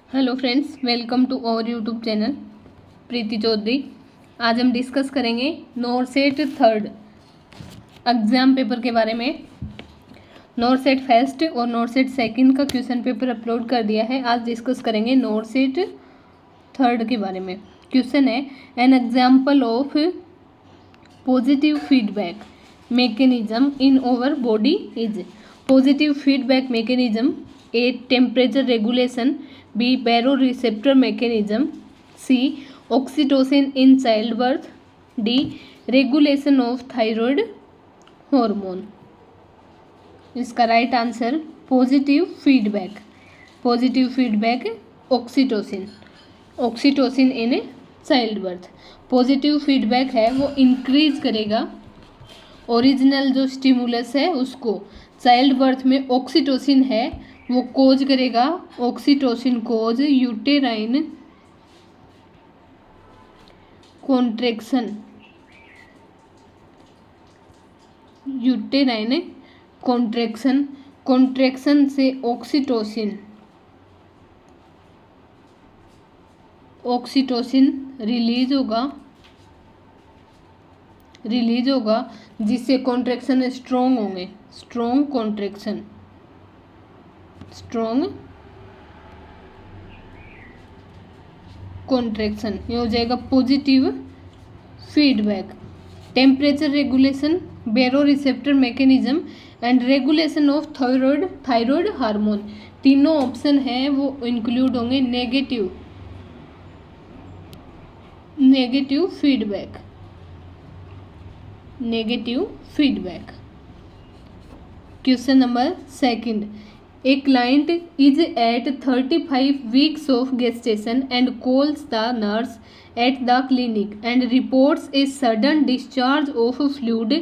Hello friends, welcome to our YouTube channel Preeti Chaudhary. आज हम discuss करेंगे नॉरसेट थर्ड एग्ज़ाम पेपर के बारे में। नॉरसेट फर्स्ट और नॉरसेट सेकंड का क्वेश्चन पेपर अपलोड कर दिया है। आज डिस्कस करेंगे नॉरसेट थर्ड के बारे में। क्वेश्चन है, an example of positive feedback mechanism in our body is positive feedback mechanism, A temperature regulation, B baroreceptor mechanism, C oxytocin in childbirth, D regulation of thyroid hormone। इसका right answer positive feedback oxytocin in child birth. Positive feedback है वो increase करेगा original जो stimulus है उसको। Child birth में oxytocin है वो कोज करेगा, ऑक्सीटोसिन कोज यूटेराइन कॉन्ट्रैक्शन से ऑक्सीटोसिन रिलीज होगा जिससे कॉन्ट्रैक्शन स्ट्रॉन्ग होंगे। स्ट्रॉन्ग कॉन्ट्रैक्शन ये हो जाएगा positive feedback. Temperature regulation, baroreceptor mechanism and regulation of thyroid hormone, तीनों ऑप्शन हैं वो इंक्लूड होंगे negative feedback. Question number second, a client is at 35 weeks of gestation and calls the nurse at the clinic and reports a sudden discharge of fluid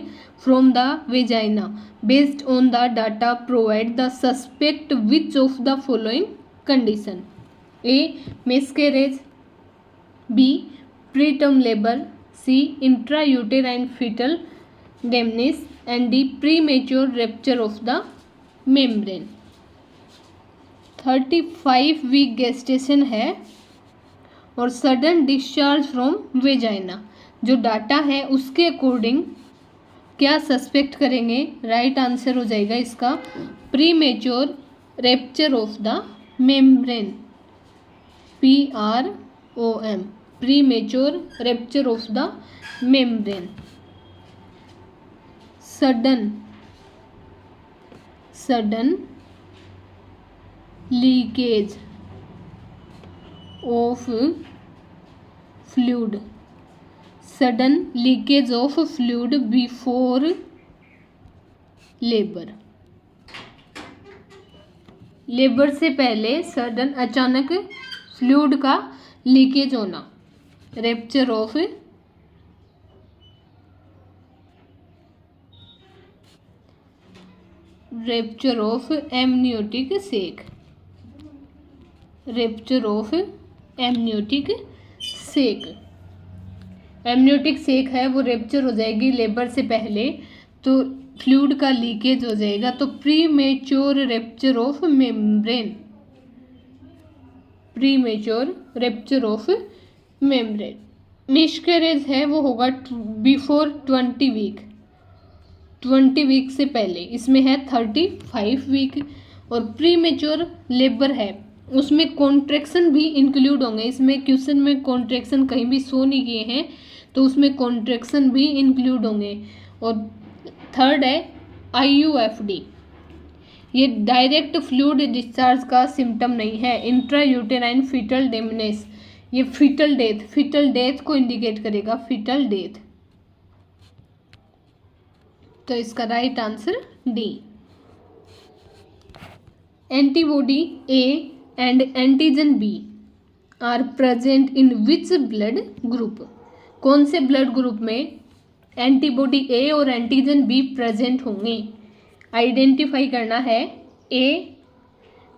from the vagina. Based on the data, provide the suspect which of the following condition: A miscarriage, B preterm labor, C intrauterine fetal deafness and D premature rupture of the membrane। 35 week gestation है और sudden discharge from vagina. जो data है उसके according क्या suspect करेंगे? Right answer हो जाएगा इसका premature rupture of the membrane, PROM, premature rupture of the membrane. Sudden leakage of fluid, sudden leakage of fluid before labour से पहले सडन अचानक फ्लूइड का लीकेज होना, rupture of amniotic sac, amniotic sac है वो रप्चर हो जाएगी labour से पहले, तो फ्लूइड का लीकेज हो जाएगा, तो premature rupture of membrane, miscarriage है वो होगा बिफोर 20 वीक से पहले, इसमें है 35 वीक। और प्रीमेच्योर लेबर है उसमें कॉन्ट्रैक्शन भी इंक्लूड होंगे। इसमें क्वेश्चन में कॉन्ट्रैक्शन कहीं भी शो नहीं किए हैं तो उसमें कॉन्ट्रैक्शन भी इंक्लूड होंगे। और थर्ड है IUFD, ये डायरेक्ट फ्लूइड डिस्चार्ज का सिम्टम नहीं है। इंट्रायूटेराइन फीटल डेमनेस, ये फीटल डेथ को इंडिकेट करेगा, फीटल डेथ। तो इसका right answer D। Antibody A and antigen B are present in which blood group? कौन से ब्लड ग्रुप में एंटीबॉडी A और एंटीजन B प्रेजेंट होंगे? आइडेंटिफाई करना है। A,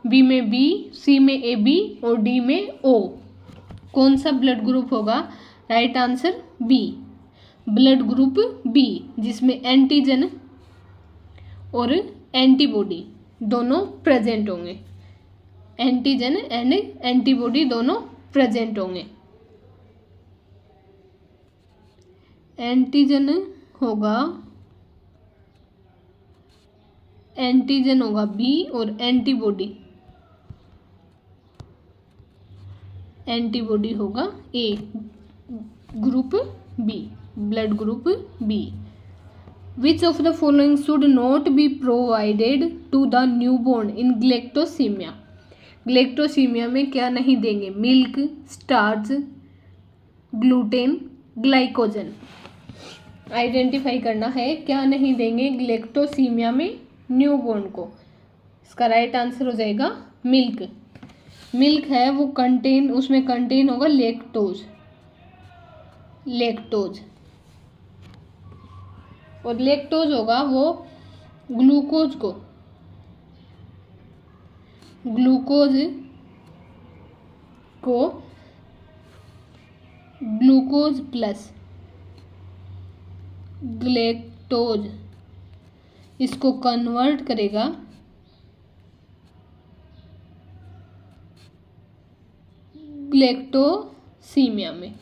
B में B, C में AB और D में O। कौन सा ब्लड ग्रुप होगा? Right answer B, blood group B, जिसमें एंटीजन और एंटीबॉडी दोनों प्रेजेंट होंगे। एंटीजन एंड एंटीबॉडी दोनों प्रेजेंट होंगे। एंटीजन होगा बी और एंटीबॉडी होगा A, group B, blood group B. Which of the following should not be provided to the newborn in galactosemia? ग्लेक्टोसीमिया में क्या नहीं देंगे? Milk, starch, gluten, glycogen. Identify करना है क्या नहीं देंगे ग्लेक्टोसीमिया में न्यूबॉर्न को। इसका राइट आंसर हो जाएगा मिल्क। मिल्क है वो उसमें कंटेन होगा लैक्टोज और लैक्टोज होगा वो ग्लूकोज प्लस ग्लेक्टोज इसको कन्वर्ट करेगा ग्लेक्टोसीमिया में।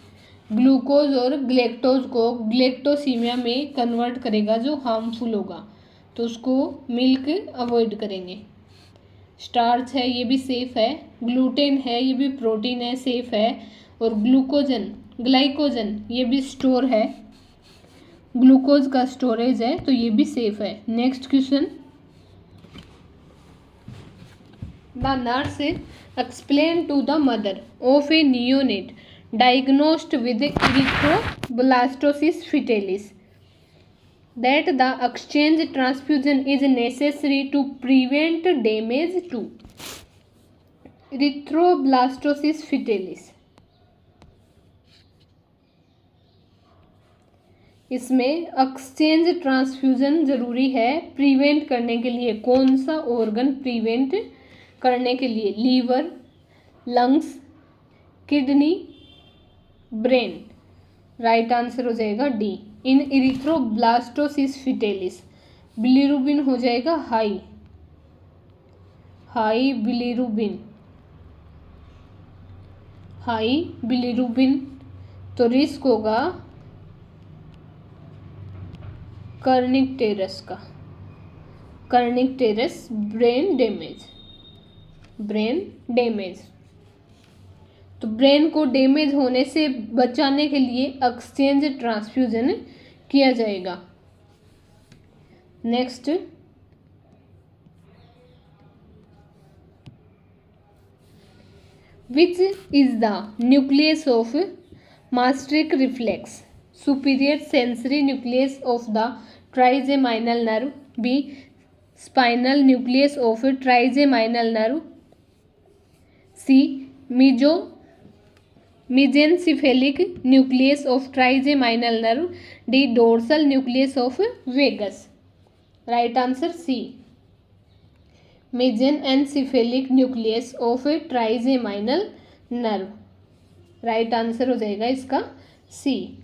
ग्लूकोज और ग्लेक्टोज को ग्लेक्टोसीमिया में कन्वर्ट करेगा जो हार्मफुल होगा, तो उसको मिल्क अवॉइड करेंगे। स्टार्च है ये भी सेफ है, ग्लूटेन है ये भी प्रोटीन है, सेफ है, और ग्लाइकोजन ये भी स्टोर है, ग्लूकोज का स्टोरेज है, तो ये भी सेफ है। Next question, the nurse explain to the mother of a neonate diagnosed with erythroblastosis fetalis that the exchange transfusion is necessary to prevent damage to erythroblastosis fetalis। इसमें exchange transfusion जरूरी है prevent करने के लिए। कौन सा organ prevent करने के लिए? Liver, lungs, kidney, brain. Right answer हो जाएगा D. In erythroblastosis fetalis bilirubin हो जाएगा हाई बिलीरुबिन, तो रिस्क होगा कर्निक टेरस ब्रेन डैमेज। तो ब्रेन को डैमेज होने से बचाने के लिए एक्सचेंज ट्रांसफ्यूजन किया जाएगा। Next, which is the nucleus of masseteric reflex? Superior sensory nucleus of the trigeminal nerve, B spinal nucleus of trigeminal nerve, C mesencephalic nucleus of trigeminal nerve, D dorsal nucleus of vagus। right answer C, mesencephalic nucleus of trigeminal nerve। right answer हो जाएगा इसका C।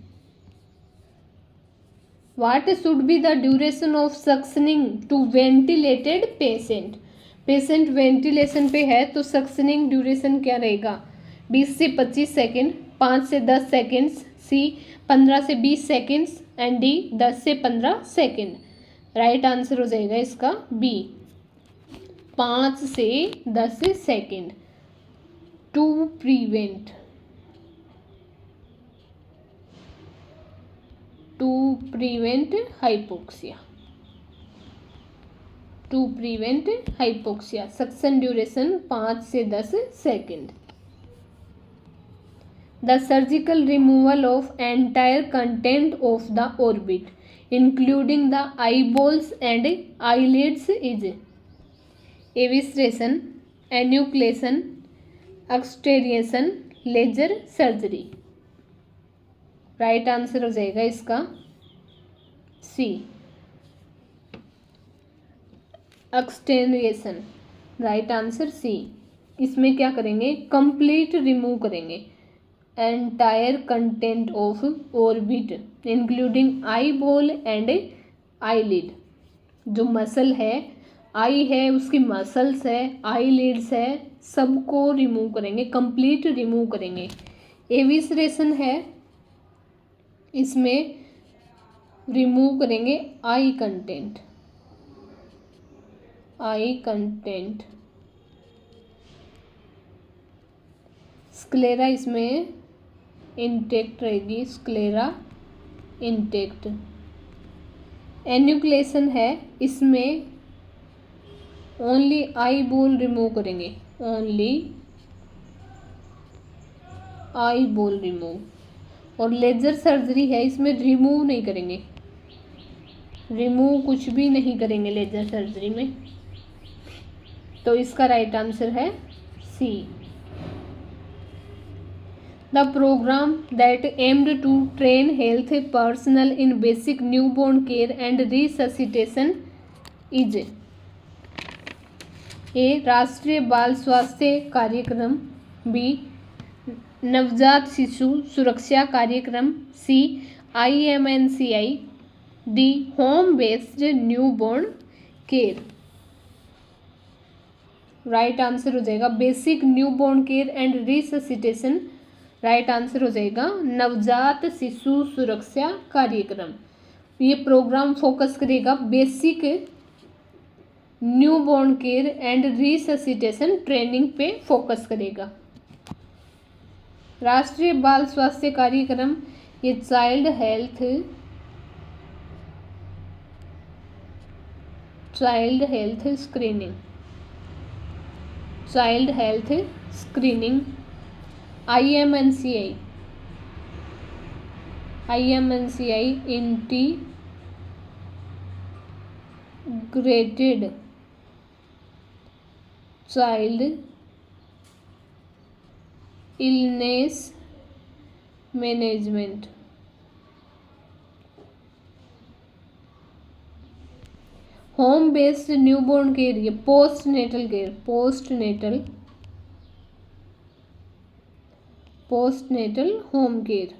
what should be the duration of suctioning to ventilated patient? Patient ventilation पे है तो suctioning duration क्या रहेगा? 20 से 25 second, 5 से 10 सेकेंड्स, सी 15 से 20 सेकेंड्स एंड डी 10 से 15 सेकेंड। राइट आंसर हो जाएगा इसका बी 5 से 10 second. To prevent hypoxia suction duration 5 से 10 second. The surgical removal of entire content of the orbit including the eyeballs and eyelids is evisceration, enucleation, exenteration, laser surgery. Right answer हो जाएगा इसका सी एक्सटेरिएशन। Right answer सी। इसमें क्या करेंगे? Complete remove करेंगे entire content of orbit including eye ball and eyelid. जो muscle है आई है, उसकी मसल्स है, आई लिड्स है, सबको रिमूव करेंगे, कंप्लीट रिमूव करेंगे। एविसरेशन है, इसमें रिमूव करेंगे आई कंटेंट, आई कंटेंट। स्क्लेरा इसमें इंटेक्ट रहेगी, स्क्लेरा इंटेक्ट। एन्यूक्लेशन है, इसमें ओनली आई बोल रिमूव करेंगे, ओनली आई बोल रिमूव। और लेजर सर्जरी है, इसमें रिमूव नहीं करेंगे, रिमूव कुछ भी नहीं करेंगे लेजर सर्जरी में। तो इसका राइट आंसर है C. The programme that aimed to train health personnel in basic newborn care and resuscitation is A Rashtriya Bal Swasthya Karyakram, B Navjaat Shishu Suraksha Karyakram, C IMNCI, D home based newborn care. Right answer हो जाएगा basic newborn care and resuscitation. Right answer हो जाएगा नवजात शिशु सुरक्षा कार्यक्रम। ये programme focus करेगा basic newborn care and resuscitation training पे focus करेगा। राष्ट्रीय बाल स्वास्थ्य कार्यक्रम ये child health screening, child health screening. IMNCI integrated child illness management. Home based newborn care ये post natal care, post natal home care.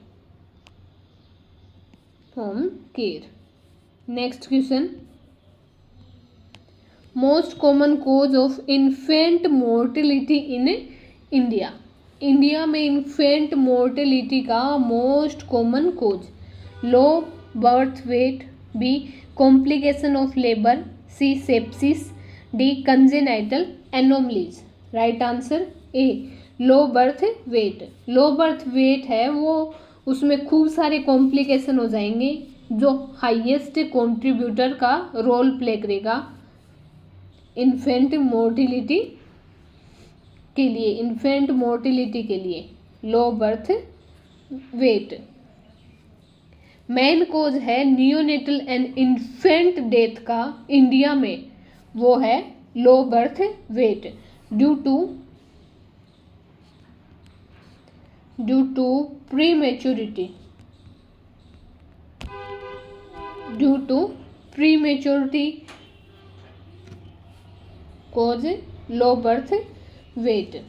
Next question, most common cause of infant mortality in India. India में infant mortality का most common cause, low birth weight, B complication of labour, C sepsis, D congenital anomalies. Right answer A low birth weight. Low birth weight है वो, उसमें खूब सारे complication हो जाएंगे जो हाईएस्ट कंट्रीब्यूटर का रोल प्ले करेगा इन्फेंट मोर्टिलिटी के लिए, इन्फेंट मोर्टिलिटी के लिए low birth weight. Main cause है नियोनेटल एंड इन्फेंट डेथ का इंडिया में, वो है low birth weight due to prematurity, cause low birth weight.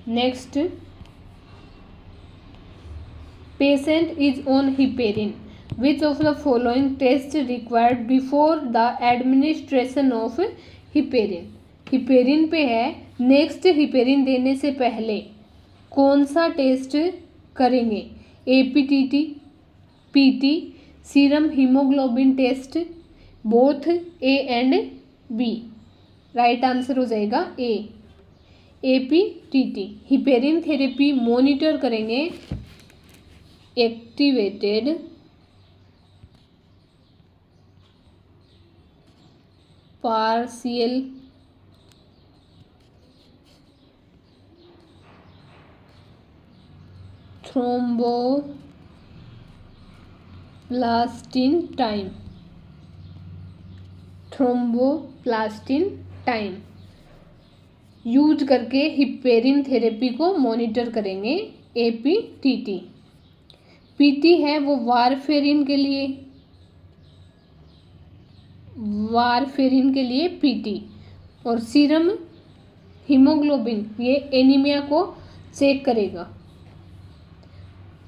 Next, patient is on heparin, which of the following test required before the administration of heparin। heparin पे है, next heparin देने से पहले कौन सा टेस्ट करेंगे, APTT, PT, serum haemoglobin test, both A and B। Right answer हो जाएगा A, APTT। Heparin therapy monitor करेंगे activated partial thromboplastin time use करके हिपेरिन थेरेपी को मॉनिटर करेंगे APTT। PT है वो वारफेरिन के लिए PT, और सीरम हीमोग्लोबिन ये एनीमिया को चेक करेगा।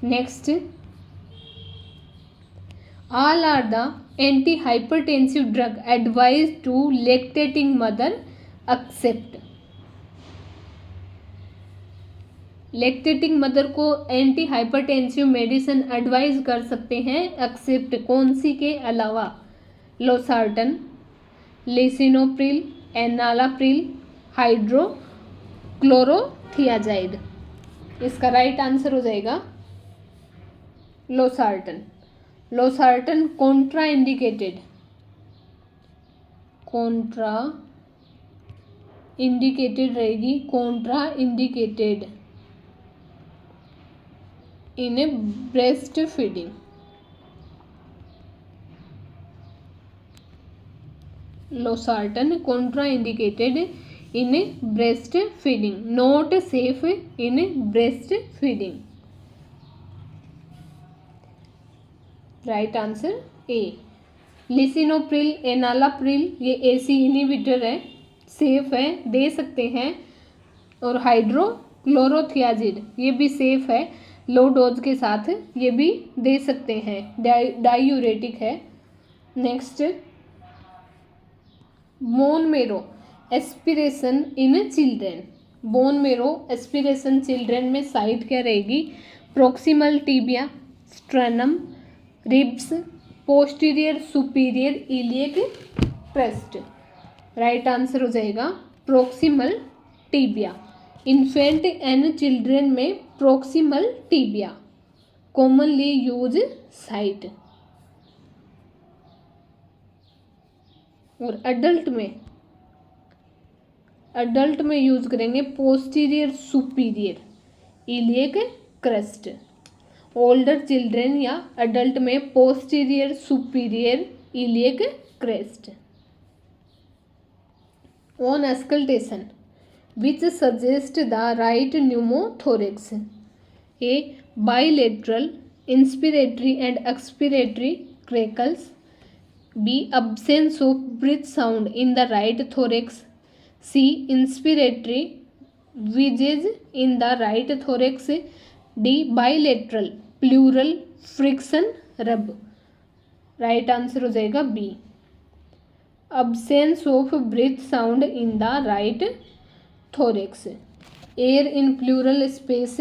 Next, all are the anti hypertensive drug advise to lactating mother except. Lactating mother को एंटी हाइपरटेंसिव मेडिसिन एडवाइज कर सकते हैं एक्सेप्ट कौन सी के अलावा? Losartan, lisinopril, enalapril, hydrochlorothiazide. इसका राइट आंसर हो जाएगा losartan. Losartan contra indicated, contra indicated रहेगी, contra indicated in breast feeding. Losartan contra indicated in breast feeding, not safe in breast feeding. Right answer A. Lisinopril, enalapril ये AC inhibitor है, safe है, दे सकते हैं। और हाइड्रोक्लोरोथियाजिड ये भी सेफ है, लो डोज के साथ ये भी दे सकते हैं, डायूरेटिक है। Next, bone marrow aspiration in children. Bone marrow aspiration children में साइट क्या रहेगी? Proximal tibia, sternum, ribs, posterior superior iliac crest. Right answer हो जाएगा proximal tibia. Infant and children में proximal tibia commonly use site. और adult में use करेंगे posterior superior iliac crest. Older children या अडल्ट में posterior superior iliac crest. On auscultation which suggest the right pneumothorax? A. Bilateral inspiratory and expiratory crackles. B. Absence of breath sound in the right thorax. C. Inspiratory wheezes in the right thorax. D. Bilateral pleural friction rub. Right answer हो जाएगा B, absence of breath sound in the right thorax. Air in pleural space,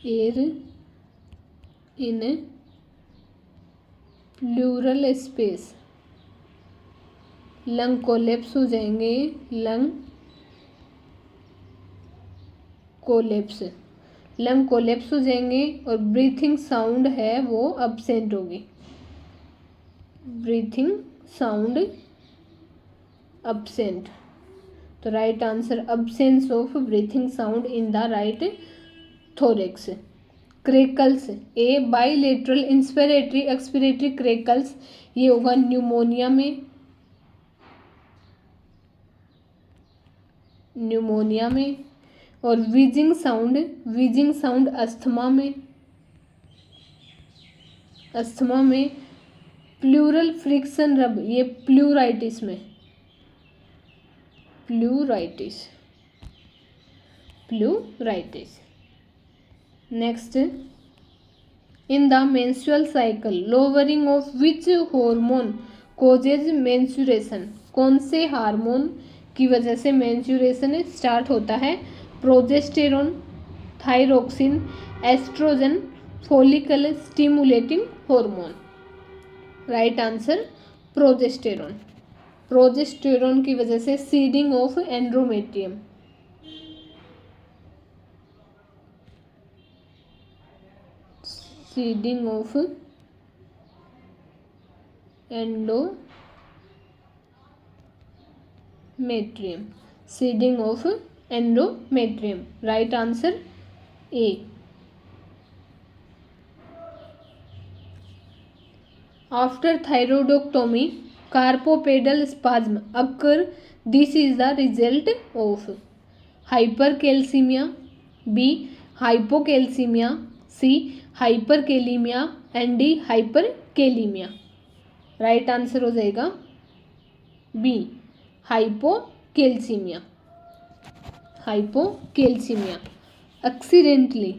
air in plural space, lung collapse हो जाएंगे, lung collapse हो जाएंगे। और breathing sound है वो absent होगी, ब्रीथिंग साउंड अब्सेंट। तो right answer absence of breathing sound in the right thorax. Crackles, A bilateral inspiratory expiratory crackles, ये होगा न्यूमोनिया में। और वीजिंग साउंड अस्थमा में। प्लूरल फ्रिक्शन रब, ये प्लूराइटिस में, pleuritis. Next, in the menstrual cycle lowering of which hormone causes menstruation? कौन से hormone की वजह से मेंस्ट्रुएशन स्टार्ट होता है? Progesterone, thyroxine, oestrogen, follicle stimulating hormone. Right answer progesterone की वजह से shedding of endometrium. Shedding of endometrium. Right answer A. After thyroidectomy carpopedal spasm occur. This is the result of hypercalcemia, B. hypocalcemia, C. hyperkalemia and D. hyperkalemia. Right answer हो जाएगा B. hypocalcemia. accidentally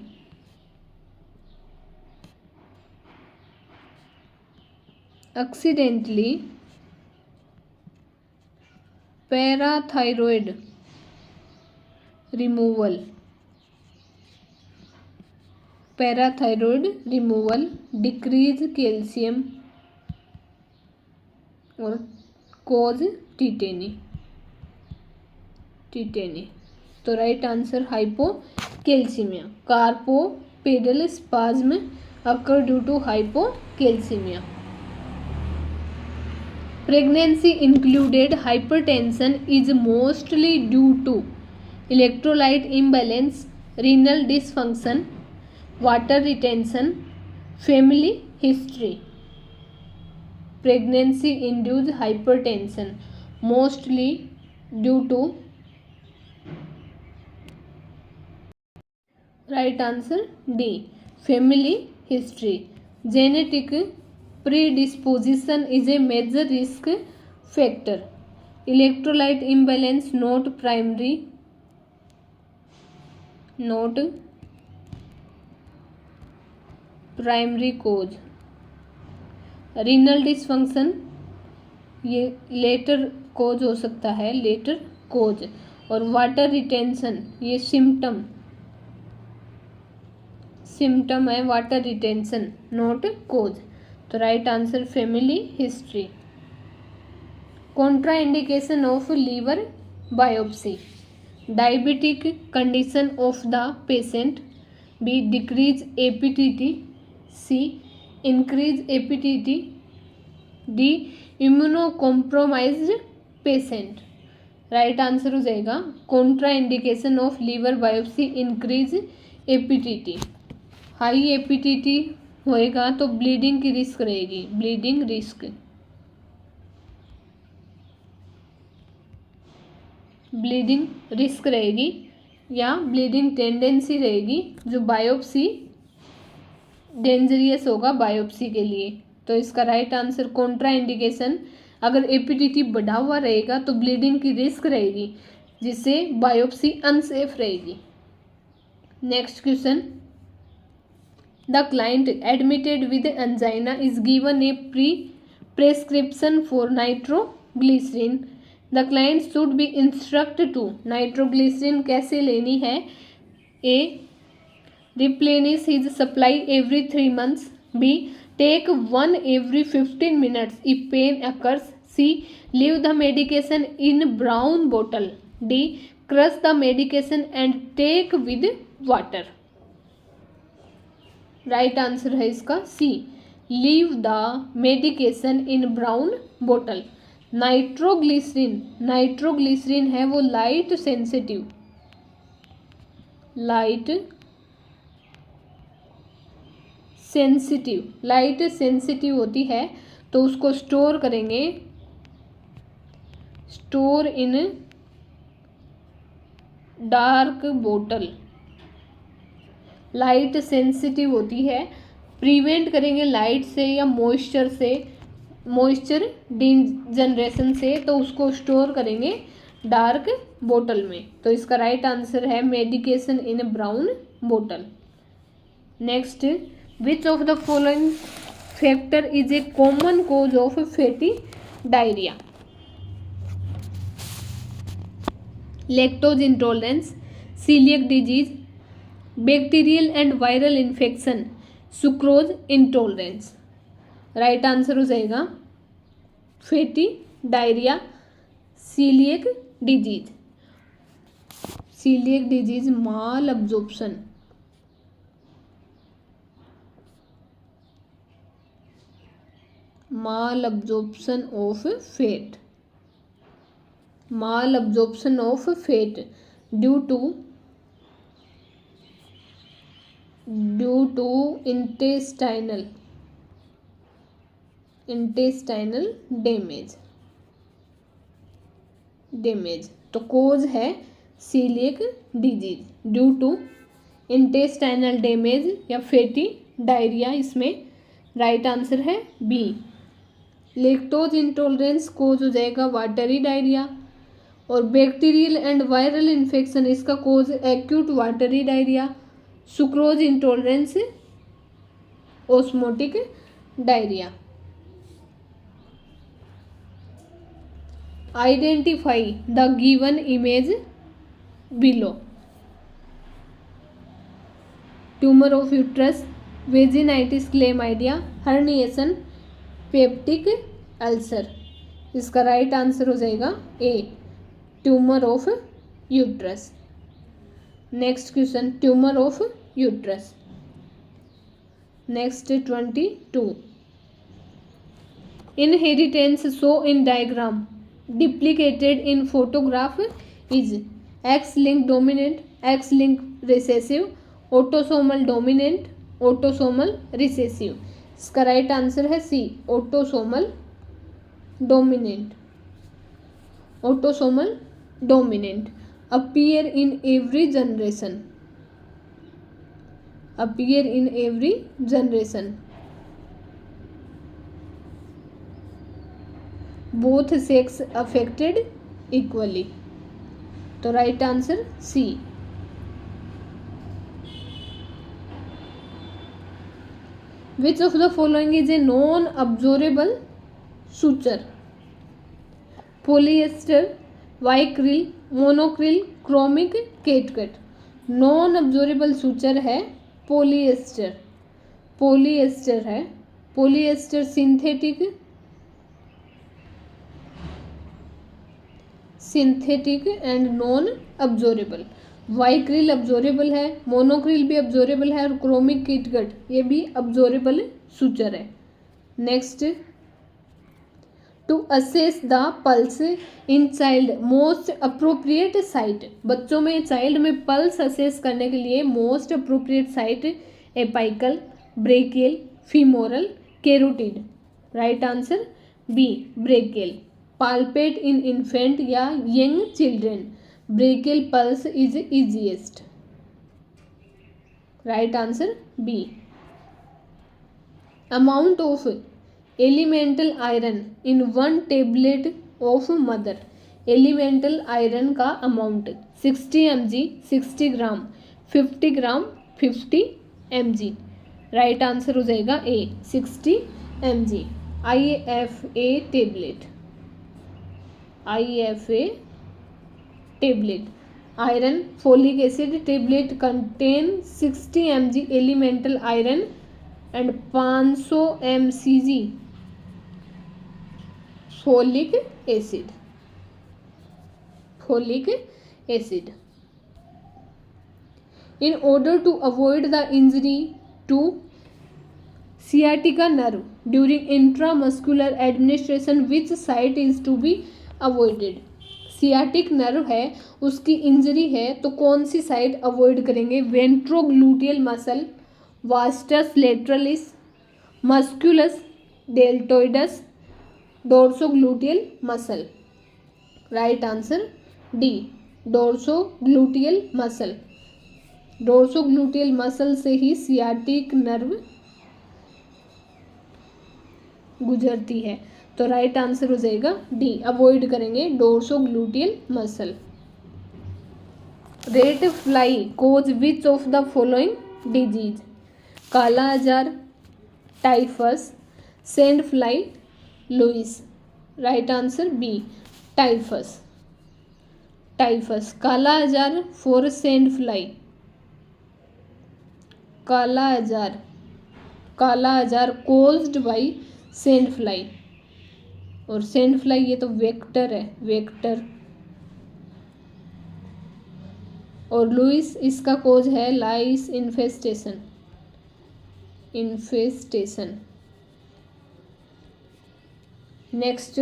accidentally parathyroid removal, decrease calcium और cause tetany। तो right answer hypocalcaemia. Carpopedal spasm occur due to hypocalcemia। Pregnancy included hypertension is mostly due to electrolyte imbalance, renal dysfunction, water retention, family history। Pregnancy induced hypertension mostly due to right answer D, family history। Genetic predisposition is a major risk factor। Electrolyte imbalance not primary cause। Renal dysfunction ये later cause हो सकता है, later cause. और water retention ये symptom है, water retention not cause. तो right answer family history. Contraindication of liver biopsy. Diabetic condition of the patient, B decrease APTT, C increase APTT, D immunocompromised patient. Right answer हो जाएगा contraindication of liver biopsy increase APTT. High APTT होएगा तो bleeding की risk रहेगी, bleeding risk रहेगी या bleeding tendency रहेगी, जो बायोप्सी डेंजरियस होगा बायोप्सी के लिए। तो इसका राइट आंसर कॉन्ट्रा इंडिकेशन, अगर एपीटीटी बढ़ा हुआ रहेगा तो ब्लीडिंग की रिस्क रहेगी, जिससे बायोप्सी अनसेफ रहेगी। Next question, the client admitted with angina is given a prescription for nitroglycerin. The client should be instruct to nitroglycerin कैसे लेनी है। A replenish his supply every 3 months, B take one every 15 minutes if pain occurs, C leave the medication in brown bottle, D crush the medication and take with water। Right answer है इसका C, leave the medication in brown bottle। Nitroglycerin है वो light sensitive होती है, तो उसको store करेंगे, store in dark बोतल। लाइट सेंसिटिव होती है, प्रिवेंट करेंगे लाइट से या मॉइस्चर डिजनरेशन से, तो उसको स्टोर करेंगे डार्क बोतल में। तो इसका राइट आंसर है मेडिकेशन इन ब्राउन बोतल। Next, which of the following factor is a common cause of fatty diarrhoea. Lactose intolerance, coeliac disease, bacterial and viral infection, sucrose intolerance. Right answer हो जाएगा fatty diarrhoea, coeliac disease malabsorption, malabsorption of fat due to intestinal damage। तो cause है coeliac disease due to intestinal damage या fatty diarrhoea. इसमें right answer है B. Lactose intolerance cause हो जाएगा watery diarrhoea, और बैक्टीरियल एंड वायरल इन्फेक्शन इसका cause acute watery diarrhoea. Sucrose intolerance osmotic diarrhoea. Identify the given image below. Tumour of uterus, vaginitis, chlamydia, herniation, peptic ulcer. इसका right answer हो जाएगा A, tumour of uterus. Next question, tumour of uterus. Next 22, inheritance show in diagram duplicated in photograph is X link dominant, X link recessive, autosomal dominant, autosomal recessive. इसका right answer है C, autosomal dominant. Autosomal dominant appear in every generation, appear in every generation. Both sex affected equally. तो right answer C. Which of the following is a non absorbable suture? Polyester, Vicryl, Monocryl, chromic, catgut. Non absorbable suture है polyester, polyester है। Polyester synthetic, synthetic and non absorbable. Vicryl absorbable है, मोनोक्रिल भी absorbable है, और chromic catgut ये भी absorbable suture है। Next, to assess the pulse in child most appropriate site. बच्चों में, चाइल्ड में पल्स असेस करने के लिए most appropriate site apical, brachial, femoral, carotid. Right answer B, brachial. Palpate in infant या young children, brachial pulse is easiest. Right answer B. Amount of elemental iron in 1 tablet of mother. Elemental iron का amount 60 mg, 60 gram, 50 gram, 50 mg। Right answer हो जाएगा ए, 60 mg। IFA tablet, IFA tablet. Iron folic acid tablet contain 60 mg elemental iron and 500 mcg folic acid, folic acid. In order to avoid the injury to sciatica nerve during intramuscular administration, which site is to be avoided? Sciatic nerve है, उसकी injury है, तो कौन सी side avoid करेंगे? Ventrogluteal muscle, vastus lateralis, musculus deltoideus, dorsogluteal muscle. Right answer D, dorsogluteal muscle. Dorsogluteal muscle से ही sciatic nerve गुजरती है। तो राइट आंसर हो जाएगा डी, अवॉइड करेंगे dorsogluteal muscle. Red fly cause which of the following disease? Kala azar, typhus, sand fly, louse. Right answer B, typhus, typhus. Kala azar for sand fly, kala azar, kala azar caused by sand fly. और sand fly ये तो vector है, vector. और Louis इसका cause है lice infestation, infestation. Next,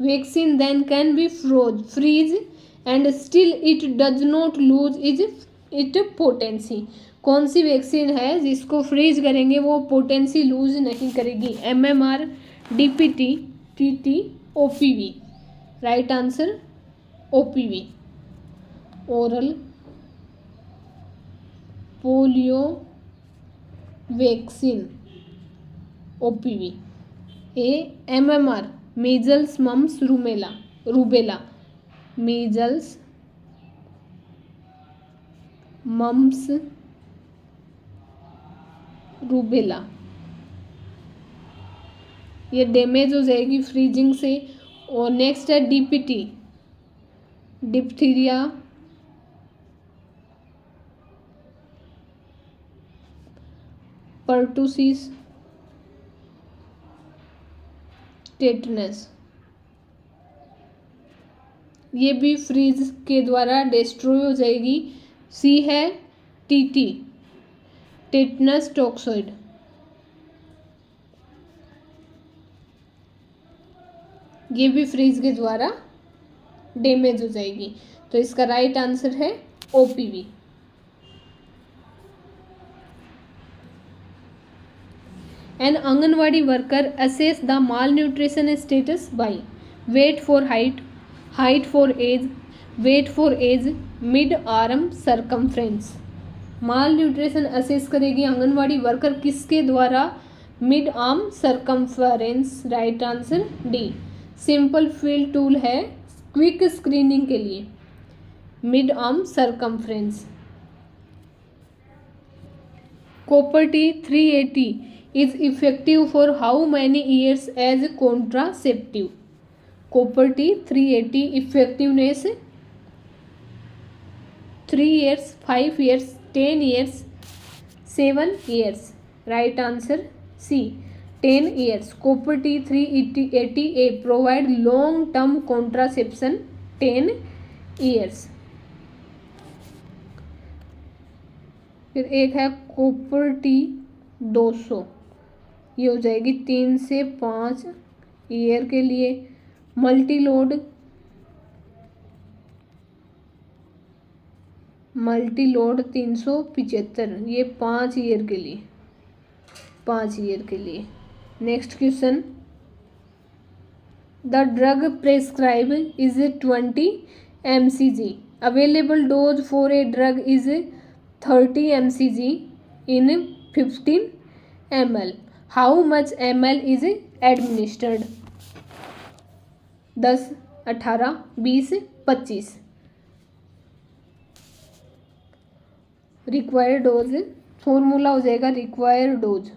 vaccine then can be freeze and still it does not lose is it potency. कौन सी vaccine है जिसको फ्रीज करेंगे वो पोटेंसी लूज नहीं करेगी? MMR, DPT, TT, OPV। Right answer OPV, oral polio vaccine, OPV। MMR measles mumps rubella, rubella, measles mumps rubella. ये damage हो जाएगी फ्रीजिंग से। और नेक्स्ट है डीपीटी, डिप्थीरिया, पर्टुसिस, टेटनस, ये भी फ्रीज के द्वारा डिस्ट्रॉय हो जाएगी। सी है टीटी, टेटनस टॉक्सॉइड, ये भी फ्रीज के द्वारा डैमेज हो जाएगी। तो इसका राइट आंसर है OPV. An anganwadi worker assess the malnutrition status by weight for height, height for age, weight for age, mid arm circumference. Malnutrition assess करेगी आंगनवाड़ी वर्कर किसके द्वारा? Mid arm circumference. Right answer D. Simple field tool है quick screening के लिए, mid arm circumference. Copper T 380 is effective for how many years as contraceptive? Copper T 380 effectiveness 3 years, 5 years, 10 years, 7 years. Right answer C, 10 years. Copper T 380A provide long term contraception 10 years. फिर एक है copper T 200, ये हो जाएगी 3 से 5 year के लिए। Multiload 375, ये 5 ईयर के लिए, 5 ईयर के लिए। Next question, the drug prescribe is 20 mcg, available dose for a drug is 30 mcg in 15 ml. How much ml is administered? 10, 18, 20, 25। Required dose formula हो जाएगा रिक्वायर्ड डोज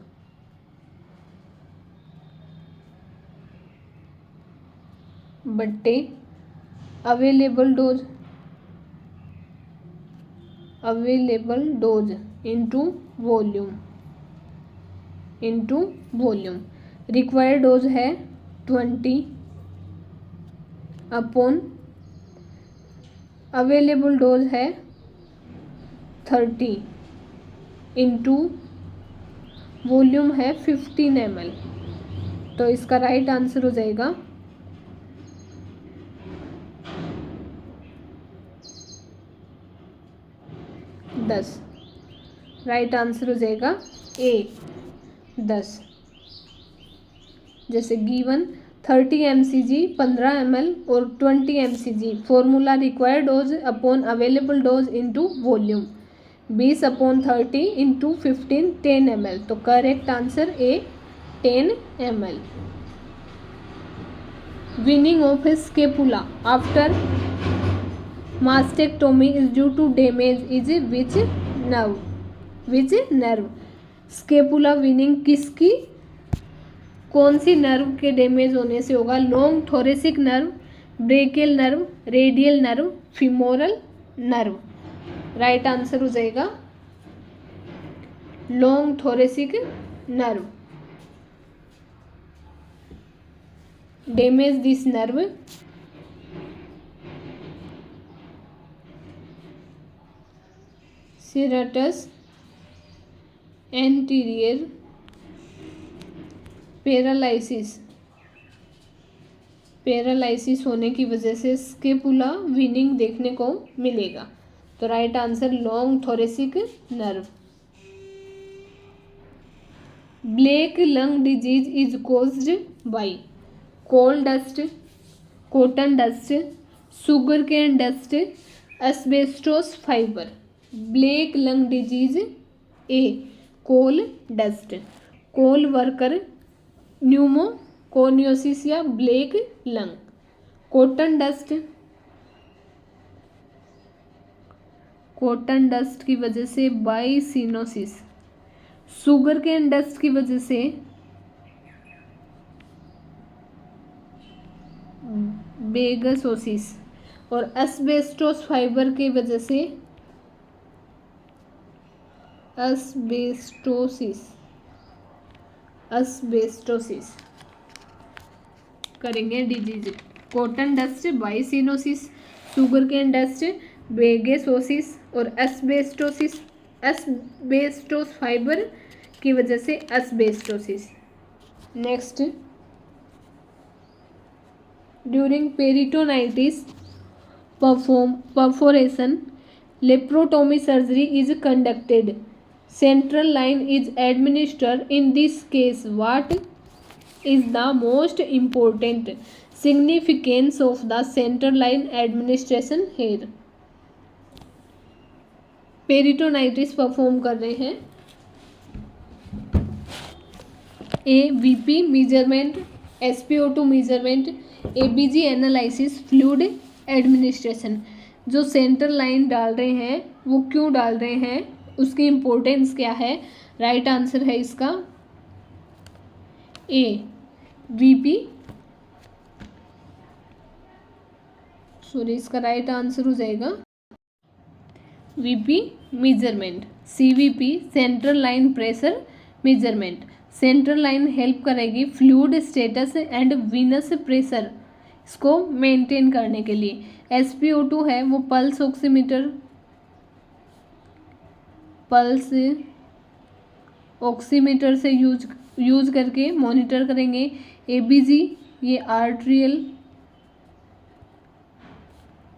बट्टे available dose into volume. Required dose है 20 upon available dose है 30 into volume है 15 ml। तो इसका right answer हो जाएगा 10। राइट आंसर हो जाएगा ए 10। जैसे गिवन 30 mcg 15 ml और 20 mcg। Formula required dose upon available dose into volume, 20 upon 30 into 15 10 ml। तो correct answer A 10 ml। Winging of scapula after mastectomy is due to damage is which nerve? Scapula winging किसकी, कौन सी nerve के damage होने से होगा? Long thoracic nerve, brachial nerve, radial nerve, femoral nerve. Right answer हो जाएगा long thoracic nerve. Damage this nerve serratus anterior paralysis होने की वजह से स्केपुला विनिंग देखने को मिलेगा। तो right answer long thoracic nerve. Black lung disease is caused by coal dust, cotton dust, sugar cane dust, asbestos fibre. Black lung disease A coal dust, coal worker pneumoconiosis या black lung. Cotton dust की वजह से बाइसिनोसिस। Sugar cane dust की वजह से बेगसोसिस, और asbestos fibre की वजह से एस्बेस्टोसिस करेंगे disease. Cotton dust byssinosis, sugar cane dust bagassosis, और एस्बेस्टोस फाइबर की वजह से asbestosis. Next, during peritonitis perforation, laparotomy surgery is conducted. Central line is administered. In this case, what is the most important significance of the central line administration here? Peritonitis perform कर रहे हैं। AVP measurement, SpO2 measurement, ABG analysis, fluid administration. जो central line डाल रहे हैं वो क्यों डाल रहे हैं, उसकी इम्पोर्टेंस क्या है? राइट आंसर है इसका AVP, इसका राइट आंसर हो जाएगा VP measurement. CVP central line pressure measurement. Central line help करेगी fluid status and venous pressure इसको मेंटेन करने के लिए। SpO2 है वो पल्स ऑक्सीमीटर से यूज करके मॉनिटर करेंगे। ABG ये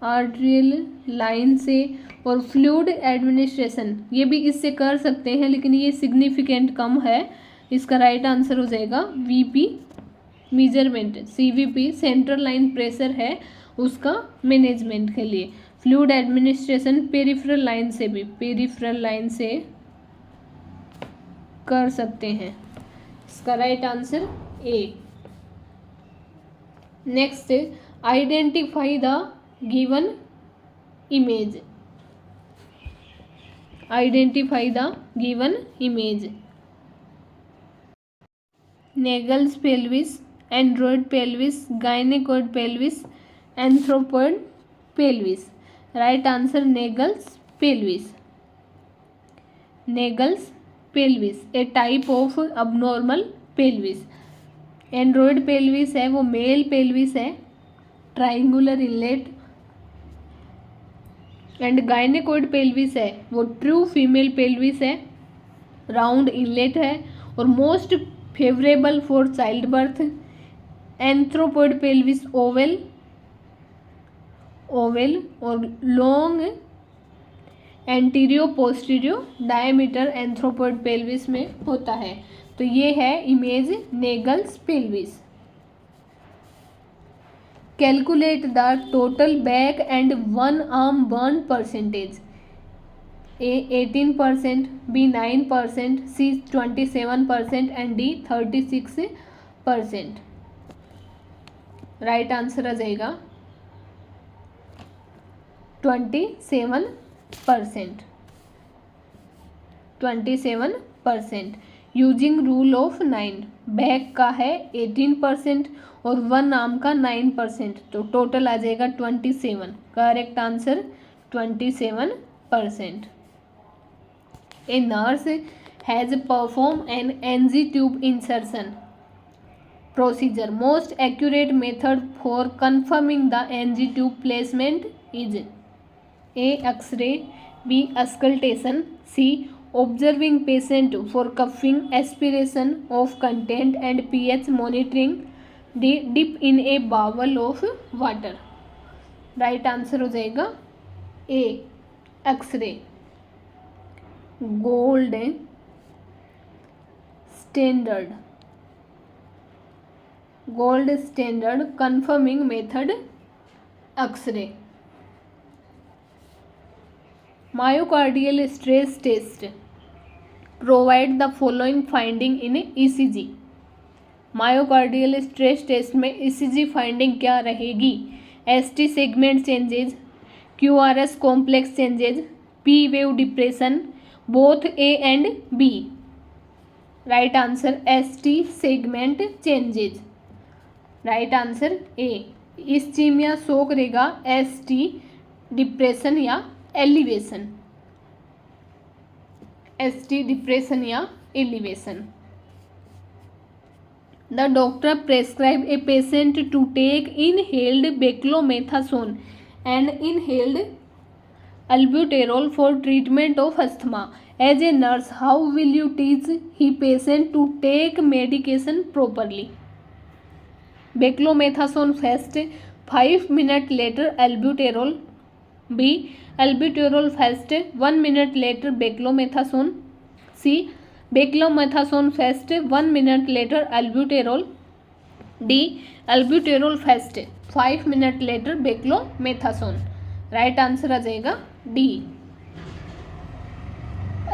आर्ट्रियल लाइन से, और फ्लूइड एडमिनिस्ट्रेशन ये भी इससे कर सकते हैं लेकिन ये सिग्निफिकेंट कम है। इसका राइट आंसर हो जाएगा VP measurement. CVP central line pressure है उसका मैनेजमेंट के लिए। फ्लूइड एडमिनिस्ट्रेशन पेरिफेरल लाइन से कर सकते हैं। इसका right answer A। Next, identify the given image. Naegele's pelvis, android pelvis, gynaecoid pelvis, anthropoid pelvis. Right answer Naegele's pelvis a type of abnormal pelvis. Android pelvis है वो male pelvis है, triangular inlet. And gynaecoid pelvis है वो true female pelvis है, round inlet है और most favourable for child birth. Anthropoid pelvis oval और long anterior posterior diameter anthropoid pelvis में होता है। तो ये है image Naegele's pelvis. Calculate the total back and one arm burn percentage. A 18%, B 9%, C 27% and D 36%। Right answer आ जाएगा 27%। Using rule of 9, back का है 18% और वन आर्म का 9%, तो टोटल आ जाएगा 27। Correct answer 27%। A nurse has performed an NG tube insertion procedure. Most accurate method for confirming the NG tube placement is A. X-ray, B. Auscultation, C. Observing patient for coughing, aspiration of content and pH monitoring, D. Dip in a bowl of water. Right answer हो जाएगा A. X-ray। Gold standard confirming method X-ray. Myocardial stress test provide the following finding in ECG। Myocardial stress test में ECG finding क्या रहेगी? ST segment changes, QRS complex changes, P wave depression, both A and B। Right answer ST segment changes. Right answer A ischaemia शोक रहेगा ST depression या elevation, ST depression या elevation. The doctor prescribed a patient to take inhaled beclomethasone and inhaled albuterol for treatment of asthma. As a nurse, how will you teach he patient to take medication properly? Beclomethasone first, 5 minutes later albuterol. B. Albuterol first, 1 minute later beclomethasone. C. Beclomethasone first, 1 minute later albuterol. D. Albuterol first, 5 minutes later beclomethasone. Right answer आ जाएगा D.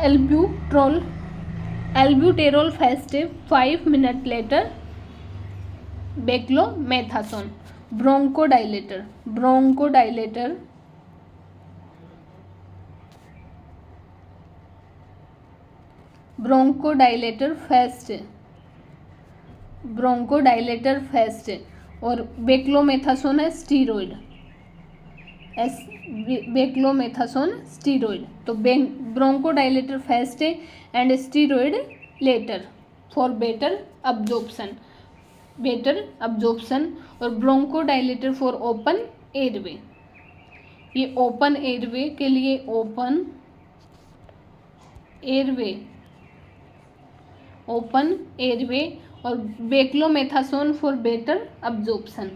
Albuterol first, 5 minutes later beclomethasone. Bronchodilator first और beclomethasone है steroid, beclomethasone steroid. तो bronchodilator first and steroid later for better absorption और bronchodilator for open airway. ये open airway के लिए open airway और beclomethasone for better absorption.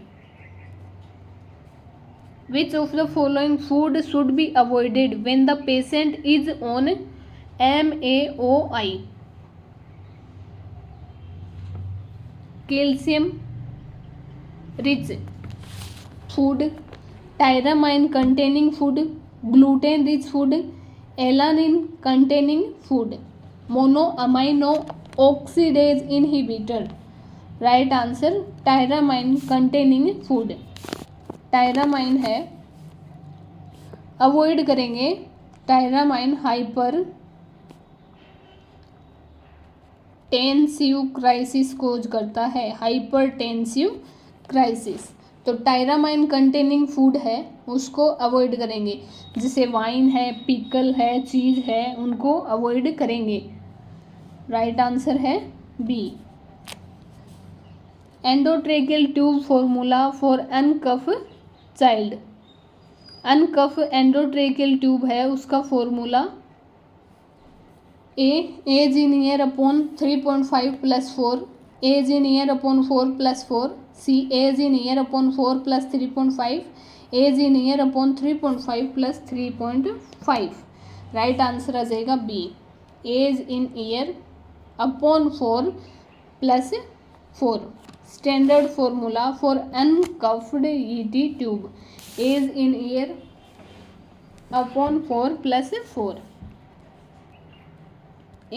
Which of the following food should be avoided when the patient is on MAOI? Calcium rich food, tyramine containing food, gluten rich food, alanine containing food, monoamino oxidase inhibitor. Right answer tyramine containing food. Tyramine है, avoid करेंगे। Tyramine hyper tensive crisis कोज करता है, hyper tensive crisis. तो tyramine containing food है उसको avoid करेंगे, जैसे wine है, पिकल है, चीज़ है, उनको अवॉइड करेंगे। राइट आंसर है B. Endotracheal tube formula for uncuff child. Uncuff endotracheal tube है, उसका formula age in year upon 3.5 + 4, age in year upon 4 + 4, C age in year upon 4 + 3.5, age in year upon 3.5 + 3.5। Right answer आ जाएगा B, age in year upon 4 + 4। Standard formula for uncuffed ET tube, age in year upon 4 + 4।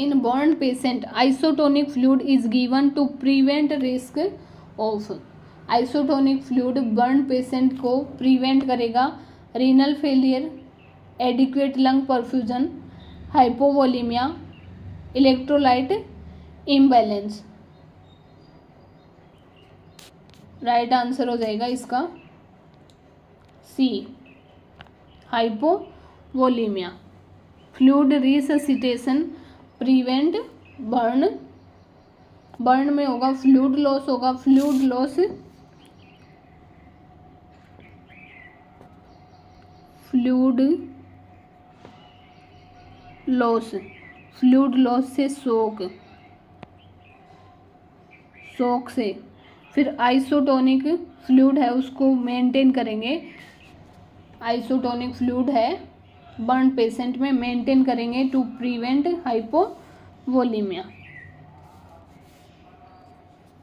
In burn patient, isotonic fluid is given to prevent risk of। isotonic fluid burn patient को prevent करेगा renal failure, adequate lung perfusion, hypovolemia, electrolyte imbalance। Right answer हो जाएगा इसका C, hypovolaemia. Fluid resuscitation prevent burn, burn में होगा fluid loss, होगा fluid loss, fluid loss से shock से। फिर आइसोटोनिक फ्लूइड है उसको मेंटेन करेंगे, आइसोटोनिक फ्लूइड है बर्न पेशेंट में मेंटेन करेंगे to prevent hypovolaemia.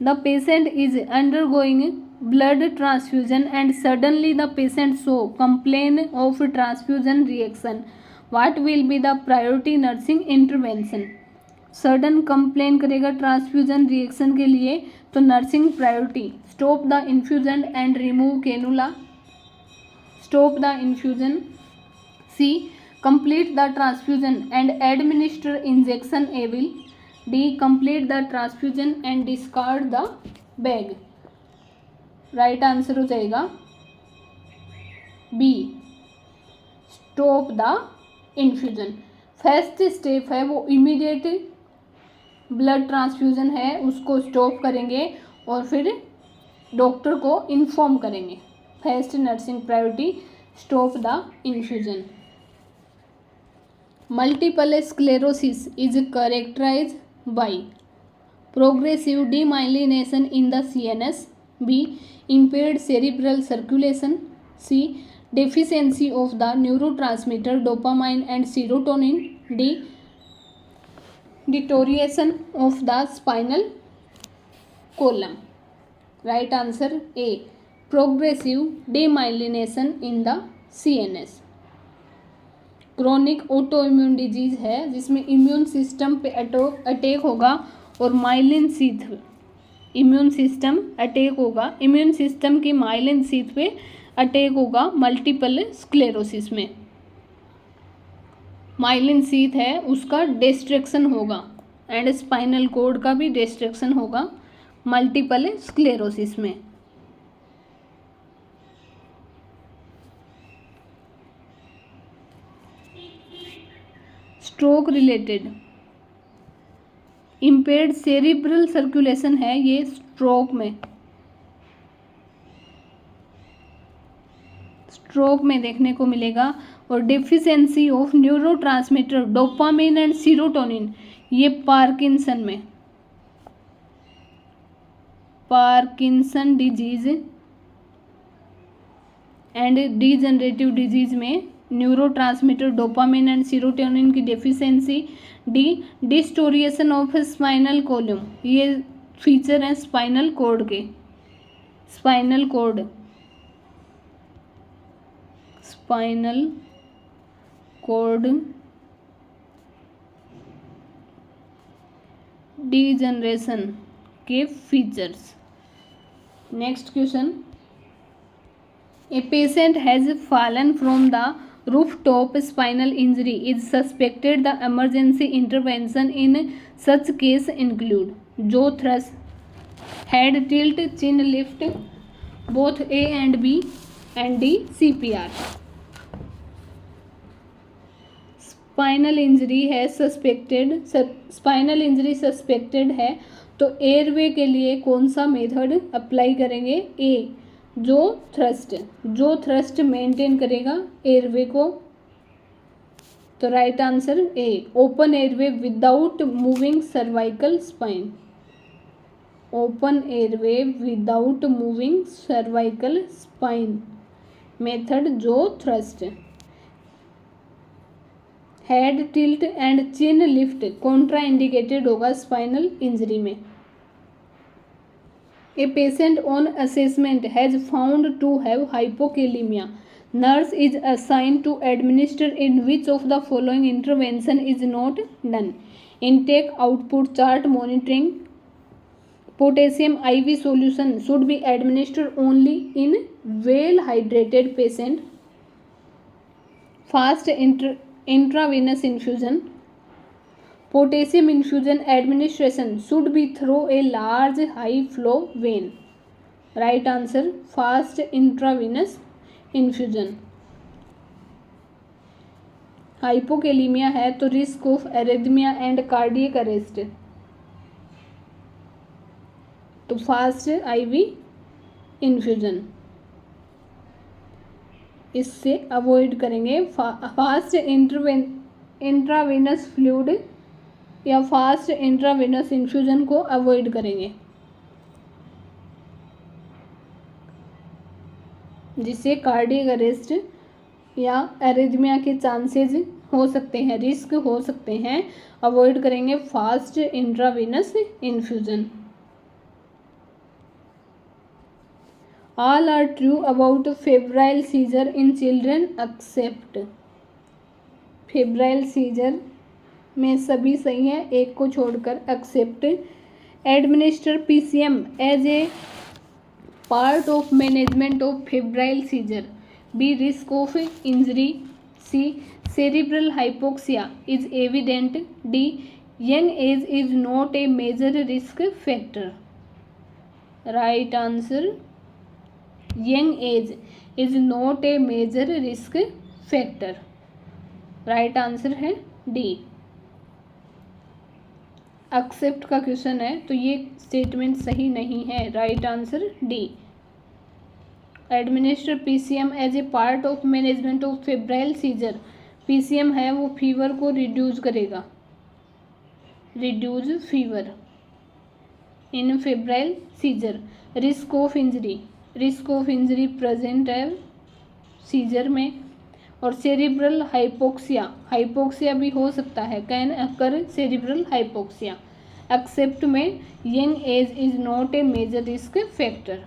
The patient is undergoing blood transfusion and suddenly the patient show complain of transfusion reaction, what will be the priority nursing intervention. Sudden complain करेगा transfusion reaction के लिए तो nursing priority stop the infusion and remove cannula, stop the infusion. C complete the transfusion and administer injection Avil. D complete the transfusion and discard the bag. Right answer हो जाएगा B, stop the infusion. First step है वो immediate blood transfusion है, उसको stop करेंगे और फिर doctor को इन्फॉर्म करेंगे। First nursing priority, stop the infusion. Multiple sclerosis is characterize by progressive demyelination in the CNS, B impaired cerebral circulation, C deficiency of the neurotransmitter dopamine and serotonin, D deterioration of the spinal column. Right answer A, progressive demyelination in the CNS। Chronic autoimmune disease है जिसमें immune system पे attack होगा और myelin sheath, immune system attack होगा, immune system की myelin sheath पे attack होगा multiple sclerosis में। माइलिन शीथ है उसका डिस्ट्रक्शन होगा एंड स्पाइनल कॉर्ड का भी डिस्ट्रक्शन होगा मल्टीपल स्क्लेरोसिस में। Stroke related impaired cerebral circulation है ये स्ट्रोक में देखने को मिलेगा, और deficiency of neurotransmitter dopamine and serotonin ये पार्किंसन में, Parkinson disease and degenerative disease में न्यूरोट्रांसमीटर डोपामिन एंड सीरोटोनिन की deficiency. D deterioration of spinal column, ये फीचर है स्पाइनल कॉर्ड के, spinal cord, spinal cord degeneration के features. Next question, A patient has fallen from the rooftop, spinal injury is suspected. The emergency intervention in such case include jaw thrust, head tilt, chin lift, both A and B, and D CPR। Spinal injury है suspected, spinal injury suspected है तो airway के लिए कौन सा method apply करेंगे? ए, जो thrust maintain करेगा एयरवे को, तो right answer A, open airway without moving cervical spine, open airway without moving cervical spine method jaw thrust. Head tilt and chin lift contraindicated होगा स्पाइनल इंजरी में। A patient on assessment has found to have hypokalemia. Nurse is assigned to administer in which of the following intervention is not done? Intake output chart monitoring. Potassium IV solution should be administered only in well hydrated patient. Fast intravenous infusion. Potassium infusion administration should be through a large high flow vein. Right answer fast intravenous infusion। Hypokalaemia है तो risk of arrhythmia and cardiac arrest, तो fast IV infusion इससे avoid करेंगे। Fast intravenous fluid या fast intravenous infusion को avoid करेंगे, जिससे cardiac arrest या एरिथमिया के चांसेस हो सकते हैं, रिस्क हो सकते हैं, अवॉइड करेंगे fast intravenous infusion. All are true about febrile seizure in children except, febrile seizure में सभी सही है एक को छोड़कर, except administer PCM as a part of management of febrile seizure, B risk of injury, C cerebral hypoxia is evident, D young age is not a major risk factor. Right answer young age is not a major risk factor. Right answer है D. Except का question है तो ये statement सही नहीं है। Right answer D. Administer PCM as a part of management of febrile seizure. PCM है वो फीवर को रिड्यूस करेगा, reduce fever in febrile seizure. Risk of injury, risk of injury present है सीजर में। और सेरिब्रल हाइपोक्सिया, हाइपोक्सिया भी हो सकता है, can occur cerebral hypoxia. Except में young age is not a major risk factor.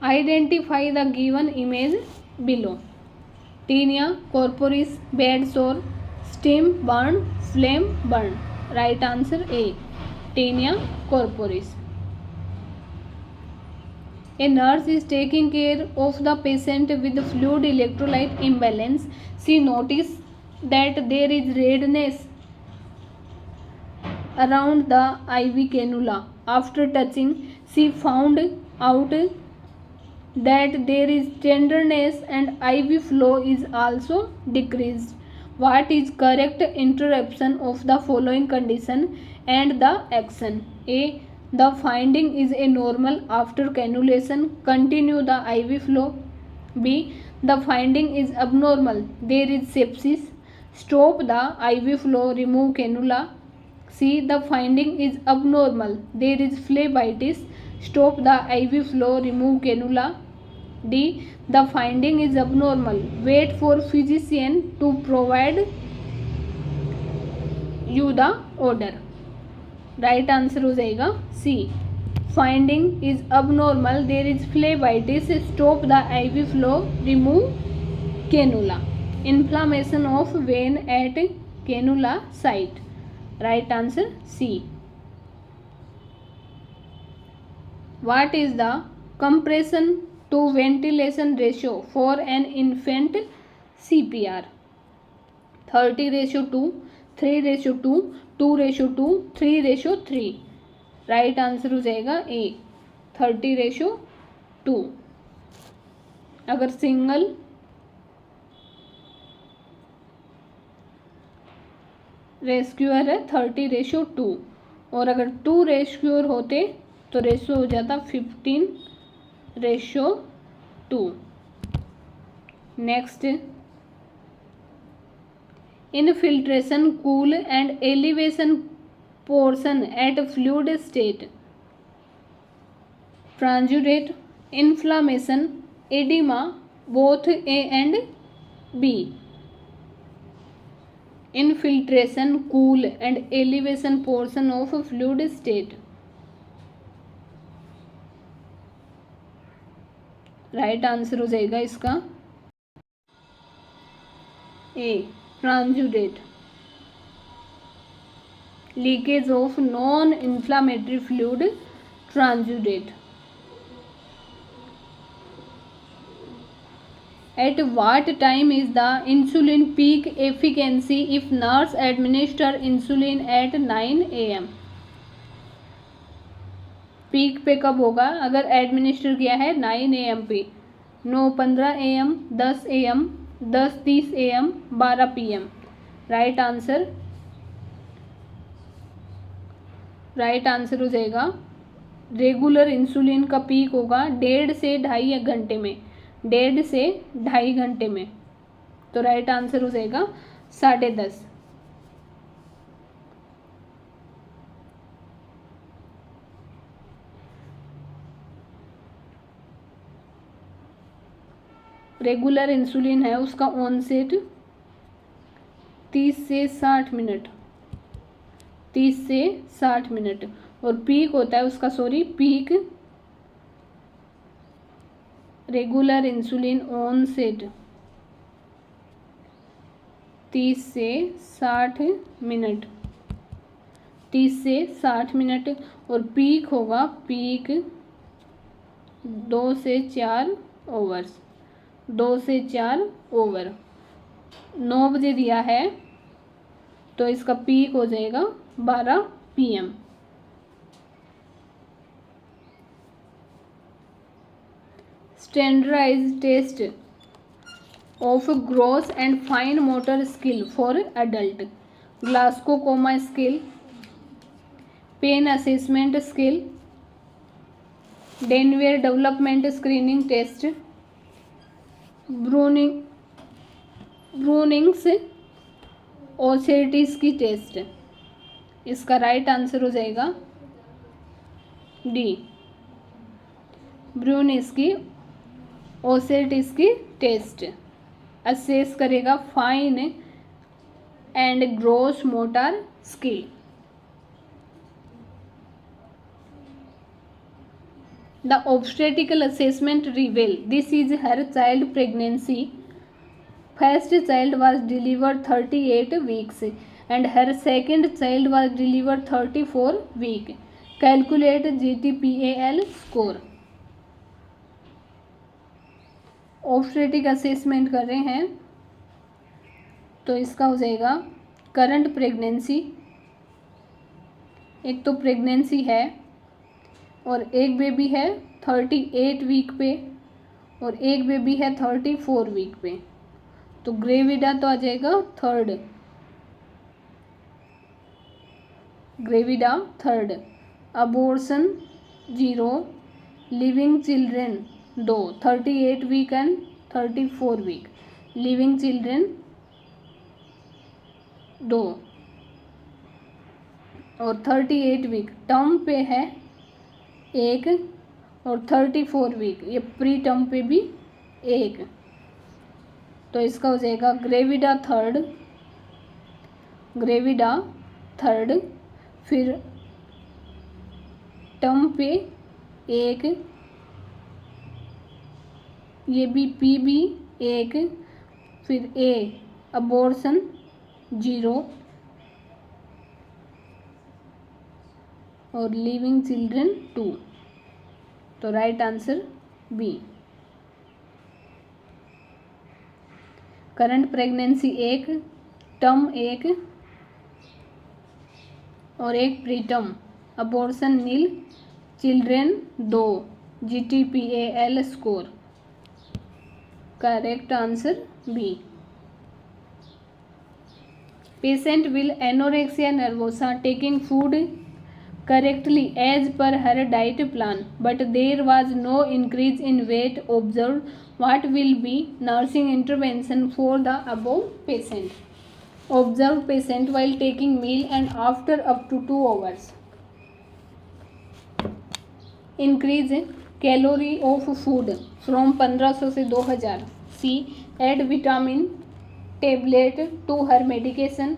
Identify the given image below. Tinea corporis, bed sore, steam burn, flame burn. Right answer A, tinea corporis. A nurse is taking care of the patient with fluid electrolyte imbalance. She noticed that there is redness around the IV cannula. After touching, she found out that there is tenderness and IV flow is also decreased. What is correct interruption of the following condition and the action? A. The finding is a normal after cannulation. Continue the IV flow. B. The finding is abnormal. There is sepsis. Stop the IV flow. Remove cannula. C. The finding is abnormal. There is phlebitis. Stop the IV flow. Remove cannula. D. The finding is abnormal. Wait for physician to provide you the order. Right answer हो जाएगा C. Finding is abnormal, there is phlebitis, stop the IV flow, remove cannula. Inflammation of vein at cannula site. Right answer C. What is the compression to ventilation ratio for an infant CPR? 30:2, 3:2, 2:2, 3:3। Right answer हो जाएगा ए, 30:2। अगर single rescuer है 30:2, और अगर 2 rescuer होते तो ratio हो जाता 15:2। Next, infiltration, cool and elevation portion at fluid state. Transudate, inflammation, oedema, both A and B. Infiltration, cool and elevation portion of fluid state. Right answer हो जाएगा इसका A, transudate. Leakage of non inflammatory fluid, transudate. At what time is the insulin peak efficacy if nurse administer insulin at 9 AM? Peak पे कब होगा? अगर administer किया है 9 AM पे, 9:15 AM, 10 AM, 10:30 AM, 12 PM। Right answer, right answer हो जाएगा regular insulin का पीक होगा 1.5 से 2.5 घंटे में, 1.5 से 2.5 घंटे में। तो राइट आंसर हो जाएगा 10:30। रेगुलर इंसुलिन है उसका ऑनसेट 30 से 60 मिनट, 30 से 60 मिनट। और पीक होता है उसका, पीक रेगुलर इंसुलिन ऑनसेट 30 से 60 मिनट, 30 से 60 मिनट। और पीक होगा, पीक 2 से 4 ओवर्स, 2 से 4 ओवर। 9 बजे दिया है तो इसका पीक हो जाएगा 12 PM। standardized test of gross and fine motor skill for adult, Glasgow Coma scale, pain assessment scale, Denver development screening test, ब्रूनिंग्स ओसेटिस की टेस्ट। इसका राइट आंसर हो जाएगा डी, ब्रूनिंग्स की ओसेटिस की टेस्ट असेस करेगा fine and gross motor skill. The obstetrical assessment revealed this is her child pregnancy. First child was delivered 38 weeks and her second child was delivered 34 week. Calculate GTPAL score. obstetric assessment कर रहे हैं तो इसका हो जाएगा current pregnancy, एक तो pregnancy है और एक बेबी है 38 वीक पे और एक बेबी है 34 वीक पे, तो ग्रेविडा तो आ जाएगा third, gravida third, abortion 0, living children 2, 38 week and 34 week, living children 2 और 38 वीक टर्म पे है एक और 34 वीक ये प्री टर्म पे भी एक, तो इसका हो जाएगा ग्रेविडा थर्ड, फिर टर्म पे एक, ये भी पी भी एक, फिर ए अबॉर्शन 0 और लिविंग चिल्ड्रन 2, तो right answer B. Current pregnancy 1, term 1 और एक preterm, abortion 0, children 2, GTPAL score, correct answer B. Patient will anorexia nervosa taking food correctly as per her diet plan, but there was no increase in weight observed. What will be nursing intervention for the above patient? Observe patient while taking meal and after up to 2 hours. Increase calorie of food from 1500 से 2000. C. Add vitamin tablet to her medication.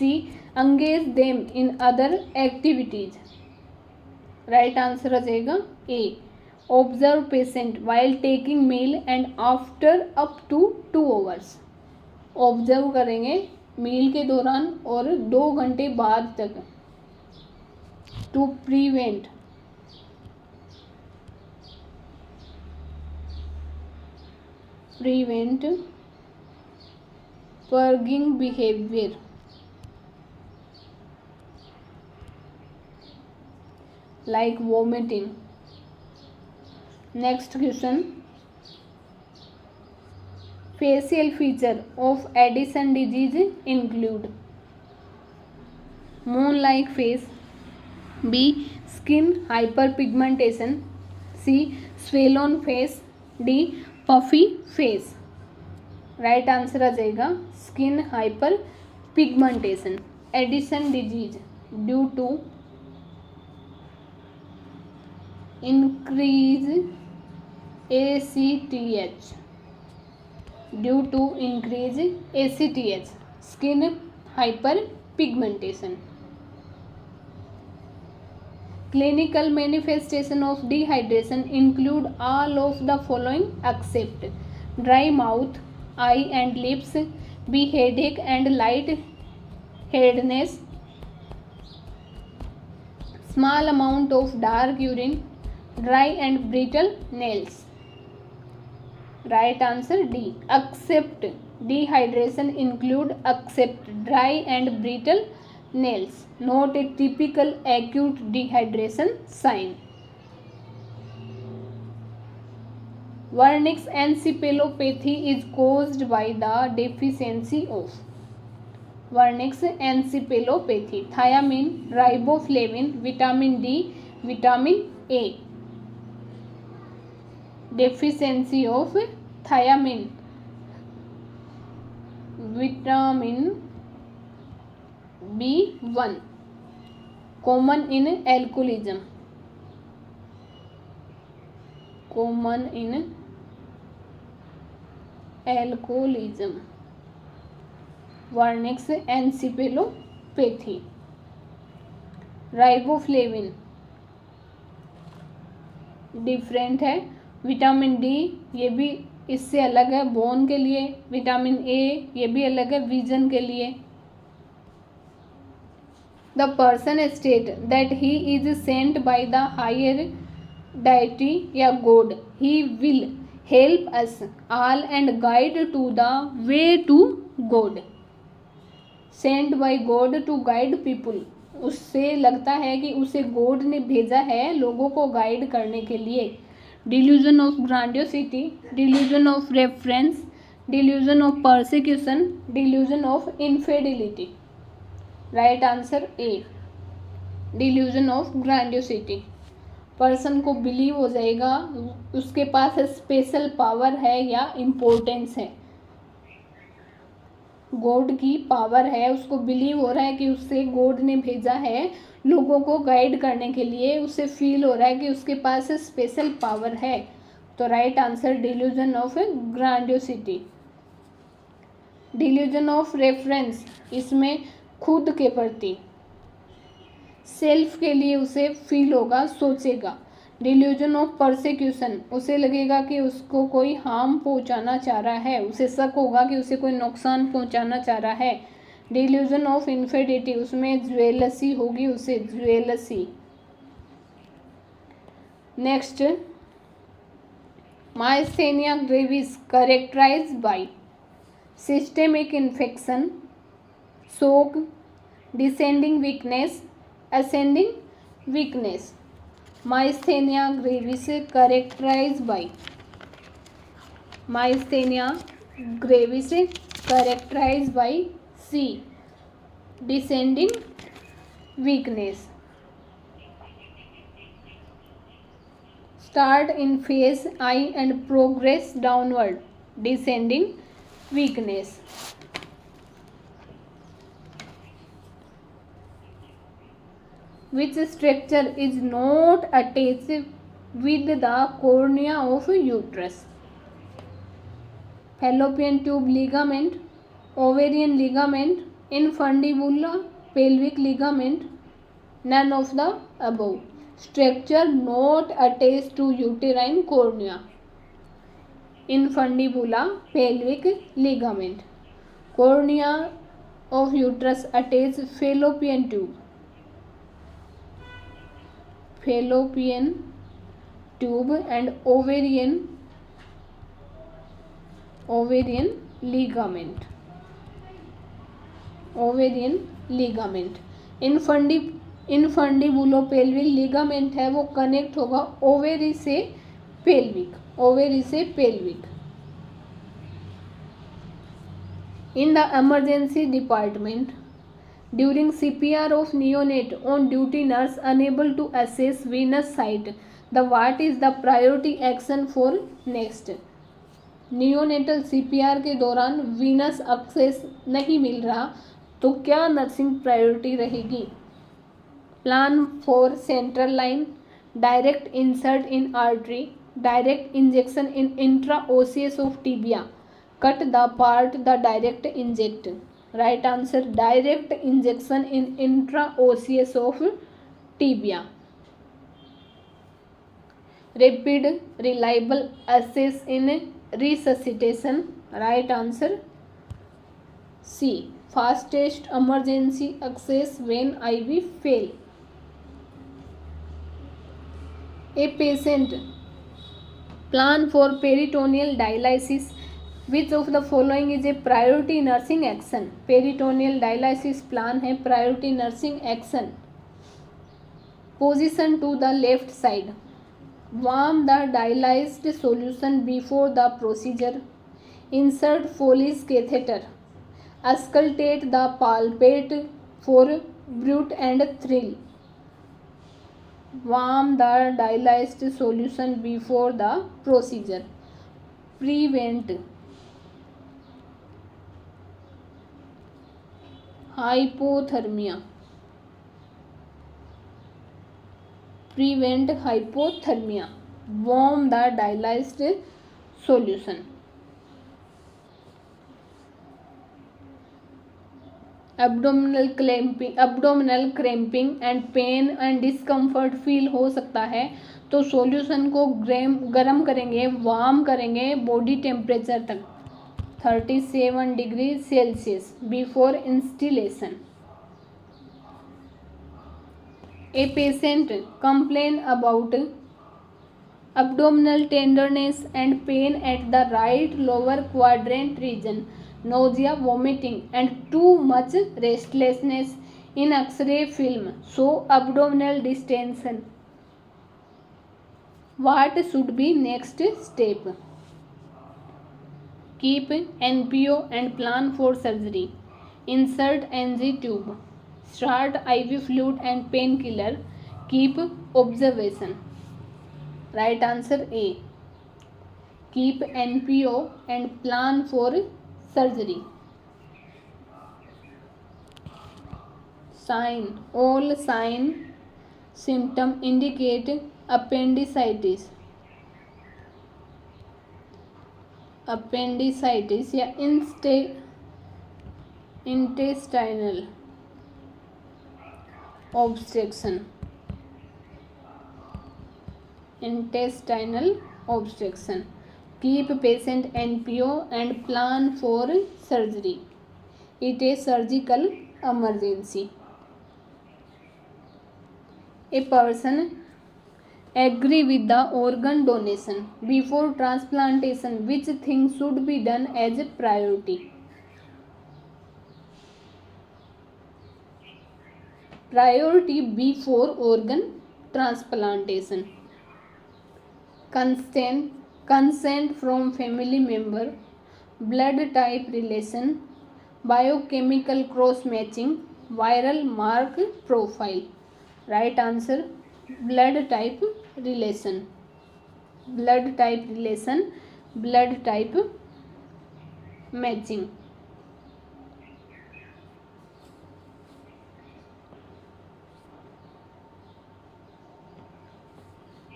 C. Engage them in other activities. Right answer आ जाएगा A, observe patient while taking meal and after up to 2 hours। Observe करेंगे meal के दौरान और 2 घंटे बाद तक, to prevent purging behaviour. Like vomiting. Next question. Facial feature of Addison disease include moon-like face, B. Skin hyperpigmentation, C. Swollen face, D. Puffy face. Right answer आ जाएगा skin hyperpigmentation. Addison disease due to increase ACTH, due to increase ACTH, skin hyperpigmentation. Clinical manifestation of dehydration include all of the following except dry mouth, eye and lips, B. Headache and light-headedness, small amount of dark urine, dry and brittle nails. Right answer D. Except dehydration include except dry and brittle nails, not a typical acute dehydration sign. Vernix encephalopathy is caused by the deficiency of Vernix encephalopathy, thiamine, riboflavin, vitamin D, vitamin A. Deficiency of thiamine, vitamin B1, common in alcoholism. Common in alcoholism. Vernix encephalopathy. Riboflavin different है. Vitamin D ये भी इससे अलग है bone के लिए. Vitamin A ये भी अलग है विजन के लिए. The person state that he is sent by the higher deity या God. He will help us all and guide to the way to God. Sent by God to guide people. उससे लगता है कि उसे God ने भेजा है लोगों को गाइड करने के लिए. Delusion of grandiosity, delusion of reference, delusion of persecution, delusion of infidelity. Right answer A, delusion of grandiosity. Person को बिलीव हो जाएगा उसके पास स्पेशल पावर है या इम्पोर्टेंस है. गॉड की पावर है, उसको बिलीव हो रहा है कि उससे गॉड ने भेजा है लोगों को गाइड करने के लिए. उसे फील हो रहा है कि उसके पास स्पेशल पावर है. तो right answer delusion of grandiosity. Delusion of reference, इसमें खुद के प्रति सेल्फ के लिए उसे फील होगा, सोचेगा. डिल्यूजन ऑफ परसिक्यूशन, उसे लगेगा कि उसको कोई हार्म पहुंचाना चाह रहा है, उसे शक होगा कि उसे कोई नुकसान पहुंचाना चाह रहा है. डिल्यूजन ऑफ इन्फिडेलिटी, उसमें ज्वेलसी होगी, उसे jealousy. Next, myasthenia gravis characterised by systemic infection, shock, descending weakness, ascending weakness. Myasthenia gravis characterized by Myasthenia gravis characterized by C. Descending weakness. Start in phase I and progress downward. Descending weakness. Which structure is not attached with the cornea of uterus? Fallopian tube ligament, ovarian ligament, infundibulum pelvic ligament, none of the above. Structure not attached to uterine cornea. Infundibula pelvic ligament. Cornea of uterus attached fallopian tube. Fallopian tube and ovarian ligament. Ovarian ligament. Infundibulopelvic ligament है वो connect होगा ovary से pelvic. Ovary से pelvic. In the emergency department during CPR of neonate on duty nurse unable to assess venous site, the what is the priority action for next? Neonatal CPR के दौरान Venus access नहीं मिल रहा तो क्या nursing priority रहेगी? Plan for central line, direct insert in artery, direct injection in intraosseous of tibia, cut the part the direct inject. Right answer, direct injection in intraosseous of tibia. Rapid reliable access in resuscitation. Right answer C. Fastest emergency access when IV fail. A patient plan for peritoneal dialysis. Which of the following is a priority nursing action? Peritoneal dialysis plan है priority nursing action. Position to the left side. Warm the dialyzed solution before the procedure. Insert Foley's catheter. Auscultate the palpate for bruit and thrill. Warm the dialyzed solution before the procedure. Prevent hypothermia. Prevent hypothermia. Warm the dialyzed solution. Abdominal cramping and pain and discomfort feel हो सकता है तो solution को गर्म करेंगे, warm करेंगे body temperature तक 37 degree Celsius before instillation. A patient complain about abdominal tenderness and pain at the right lower quadrant region, nausea, vomiting and too much restlessness in X-ray film show abdominal distension. What should be next step? Keep NPO and plan for surgery. Insert NG tube. Start IV fluid and painkiller. Keep observation. Right answer A. Keep NPO and plan for surgery. Sign. All sign symptom indicate appendicitis या intestinal obstruction. Keep patient NPO and plan for surgery. It is surgical emergency. A person agree with the organ donation before transplantation. Which thing should be done as a priority? Priority before organ transplantation. Consent from family member, blood type relation, biochemical cross matching, viral mark profile. Right answer blood type relation. Blood type matching.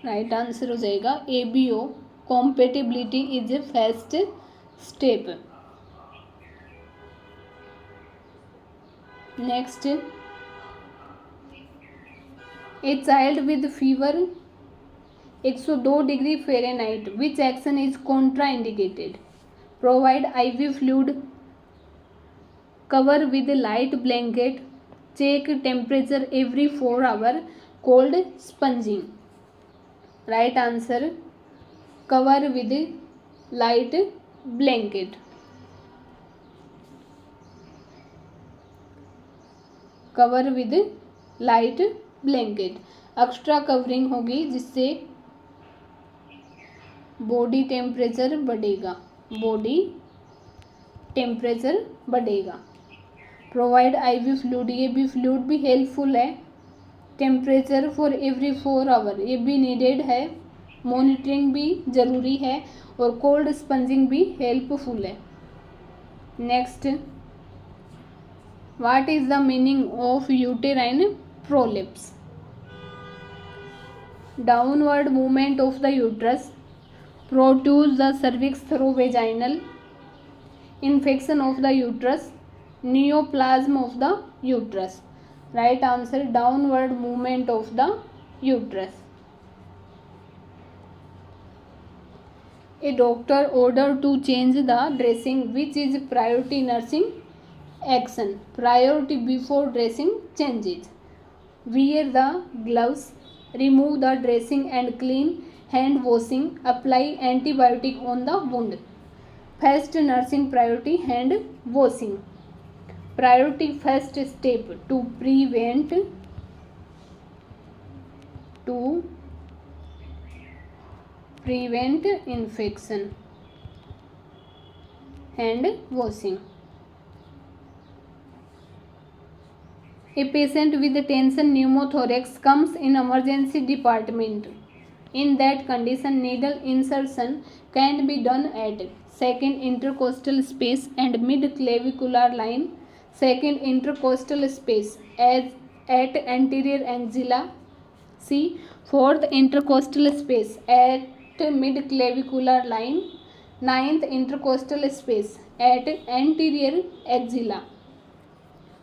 Right answer हो जाएगा ABO. Compatibility is a first step. Next, a child with fever 102 degree Fahrenheit. Which action is contraindicated? Provide IV fluid, cover with light blanket, check temperature every 4 hour, cold sponging. Right answer cover with light blanket. Cover with light blanket. Extra covering होगी जिससे body temperature बढ़ेगा. Provide IV fluid, ये भी fluid भी helpful है. Temperature for every 4 our, ये भी needed है. मॉनिटरिंग भी ज़रूरी है और कोल्ड स्पंजिंग भी हेल्पफुल है. Next, what is the meaning of uterine prolapse? Downward movement of the uterus, protrude the cervix through vaginal, infection of the uterus, neoplasm of the uterus. Right answer downward movement of the uterus. A doctor ordered to change the dressing. Which is priority nursing action? Priority before dressing changes. Wear the gloves, remove the dressing and clean hand washing, apply antibiotic on the wound. First nursing priority hand washing. Priority first step to prevent infection. Hand washing. A patient with tension pneumothorax comes in emergency department. In that condition, needle insertion can be done at second intercostal space and mid-clavicular line, second intercostal space as at anterior axilla. C. Fourth intercostal space at mid-clavicular line, ninth intercostal space at anterior axilla.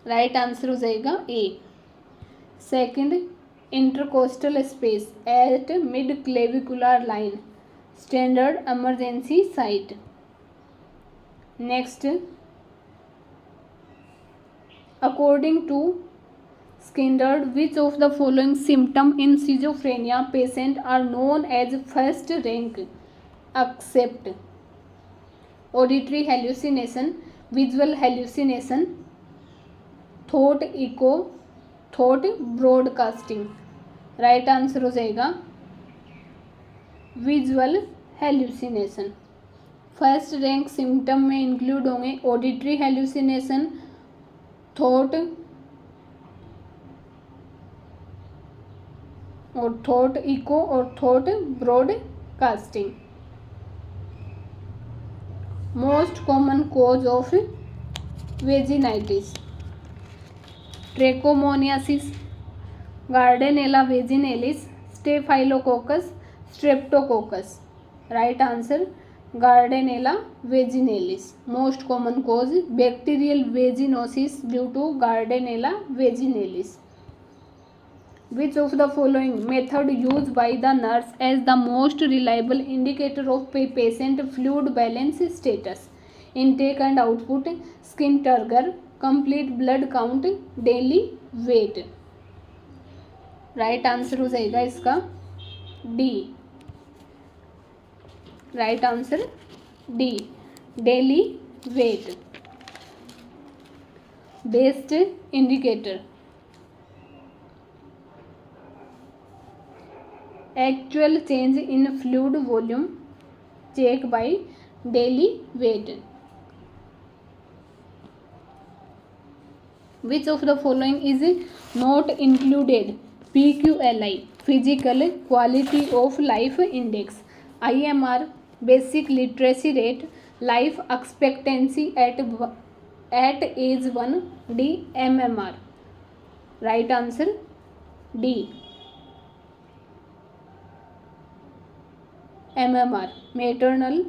Right answer हो जाएगा A. Second intercostal space at mid clavicular line, standard emergency site. Next, according to स्किनर्ड which of the following symptom in schizophrenia patient are known as first rank except auditory hallucination, visual hallucination, thought echo, thought broadcasting. Right answer हो जाएगा visual hallucination. First rank symptom में include होंगे auditory hallucination, thought और thought echo और thought broadcasting. Most common cause of vaginitis, trichomoniasis, Gardnerella vaginalis, staphylococcus, streptococcus. Right answer Gardnerella vaginalis. Most common cause bacterial vaginosis due to Gardnerella vaginalis. Which of the following method use by the nurse as the most reliable indicator of patient fluid balance status, intake and output, skin turgor, complete blood count, daily weight. Right answer हो जाएगा इसका D. Right answer D, daily weight. Best indicator actual change in fluid volume check by daily wait. Which of the following is not included? PQLI, Physical Quality of Life Index, IMR, Basic Literacy Rate, Life Expectancy at age 1, D, MMR. Right answer D, MMR, Maternal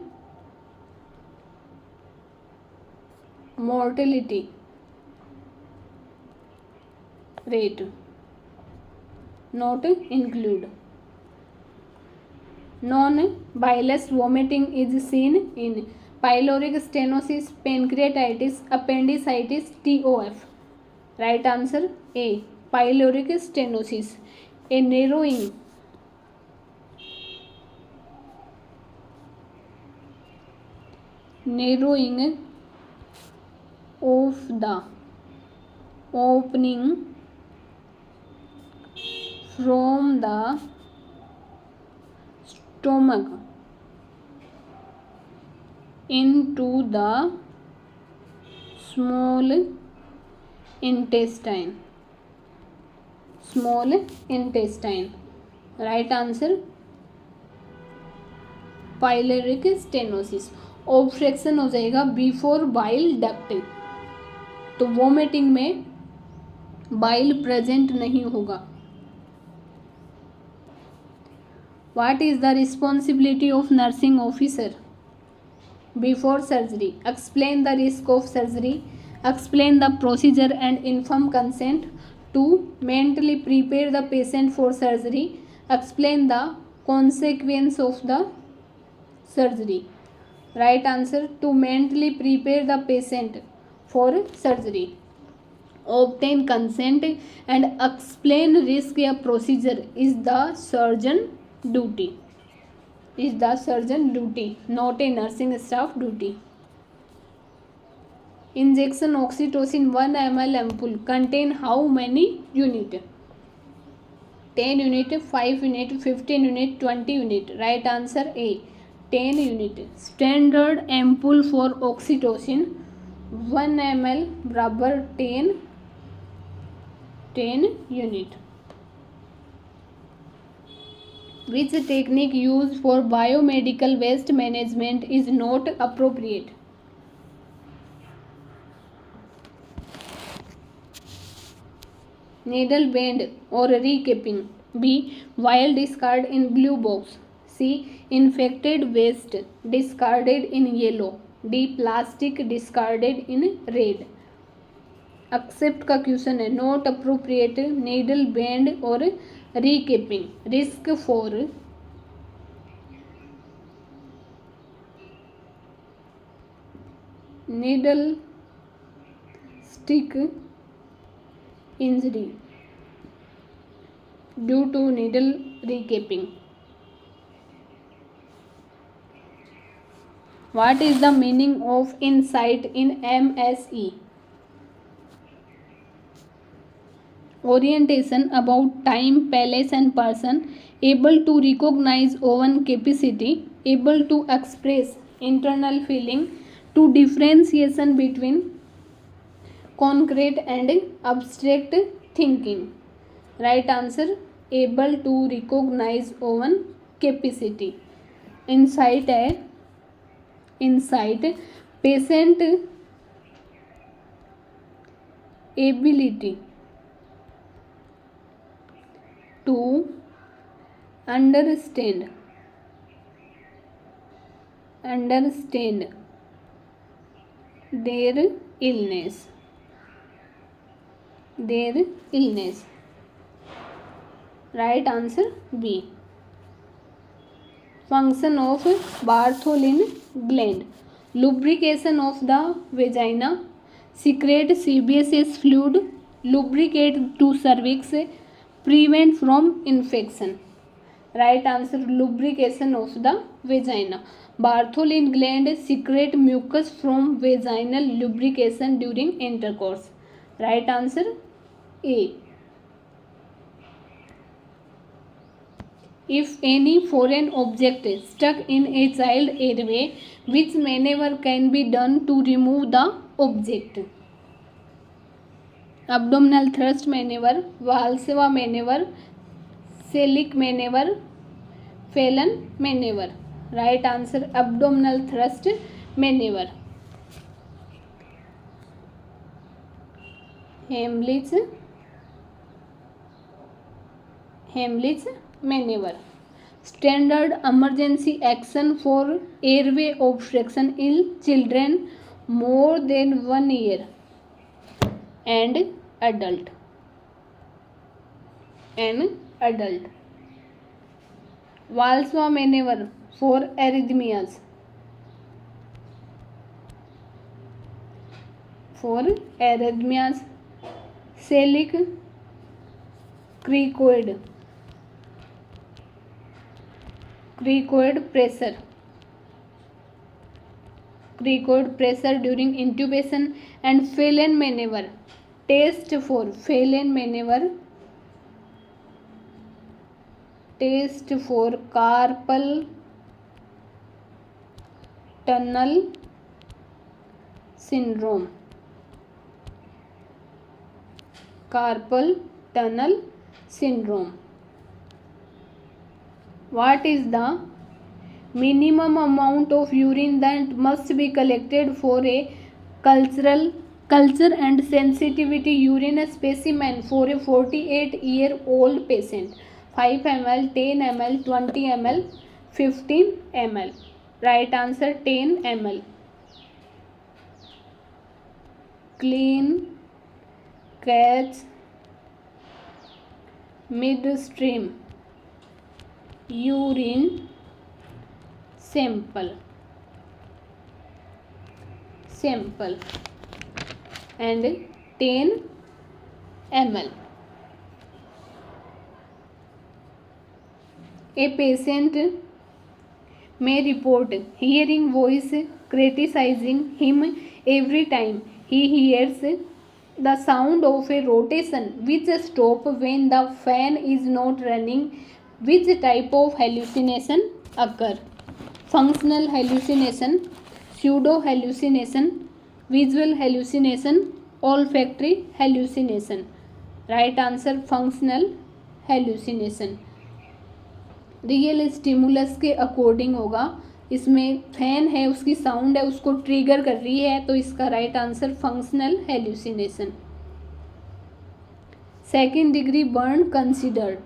Mortality rate, not include. Non-bilous vomiting is seen in pyloric stenosis, pancreatitis, appendicitis, TOF. Right answer A, pyloric stenosis. A narrowing of the opening from the stomach into the small intestine. Right answer pyloric stenosis. Obstruction हो जाएगा before bile duct, तो vomiting में bile present नहीं होगा. What is the responsibility of nursing officer before surgery? Explain the risk of surgery, explain the procedure and inform consent. 2. Mentally prepare the patient for surgery, explain the consequence of the surgery. Right answer to mentally prepare the patient for surgery. Obtain consent and explain risk या procedure is the surgeon duty. Not a nursing staff duty. Injection oxytocin 1 ml ampoule contain how many unit? 10 unit, 5 unit, 15 unit, 20 unit. Right answer A, 10 unit. Standard ampoule for oxytocin 1 ml बराबर 10 unit. Which technique used for biomedical waste management is not appropriate? Needle bend or recapping. B. Vial discard in blue box. C. Infected waste discarded in yellow. D. Plastic discarded in red. Except का question है. Not appropriate, needle bend और recapping. Risk for needle stick injury due to needle recapping. What is the meaning of insight in MSE? Orientation about time, place and person, able to recognize own capacity, able to express internal feeling, to differentiation between concrete and abstract thinking. Right answer, able to recognize own capacity. Insight है, insight patient ability to understand their illness. Right answer B. Function of Bartholin gland. Lubrication of the vagina, secrete sebaceous fluid, lubricate to cervix, prevent from infection. Right answer, lubrication of the vagina. Bartholin gland secrete mucus from vaginal lubrication during intercourse. Right answer A. If any foreign object stuck in a child airway, which maneuver can be done to remove the object? Abdominal thrust maneuver, Valsalva maneuver, Selick maneuver, Phelan maneuver. Right answer, abdominal thrust maneuver. Heimlich maneuver. Standard emergency action for airway obstruction in children more than 1 year and adult. Valsalva maneuver for arrhythmias. Selick cricoid pressure during intubation, and Phelan maneuver. Test for Phelan maneuver. Test for carpal tunnel syndrome. What is the minimum amount of urine that must be collected for a culture and sensitivity urine specimen for a 48-year-old patient? 5 ml, 10 ml, 20 ml, 15 ml. Right answer, 10 ml. Clean catch midstream urine sample and 10 ml. A patient may report hearing voice criticizing him every time he hears the sound of a rotation which stop when the fan is not running. Which type of hallucination occur? Functional hallucination, pseudo hallucination, visual hallucination, olfactory hallucination. Right answer functional hallucination. Real stimulus के according होगा. इसमें fan है, उसकी sound है, उसको trigger कर रही है, तो इसका right answer functional hallucination. Second degree burn considered.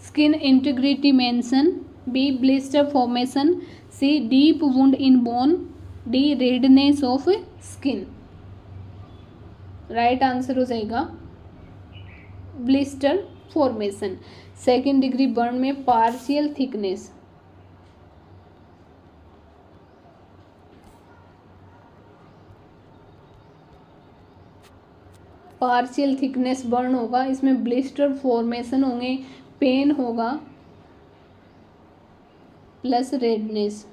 Skin integrity mention, B blister formation, C deep wound in bone, D redness of skin. Right answer हो जाएगा blister formation. Second degree burn में partial thickness, burn होगा. इसमें blister formation होंगे, pain होगा plus redness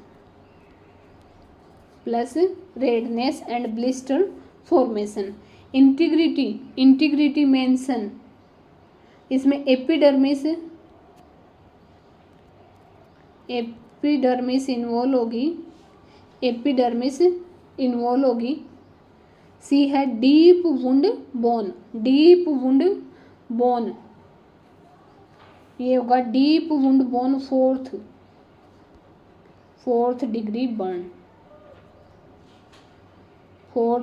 and blister formation. Integrity mention, इसमें epidermis involve होगी. C है डीप वुंड बोन, ये होगा deep wound bone fourth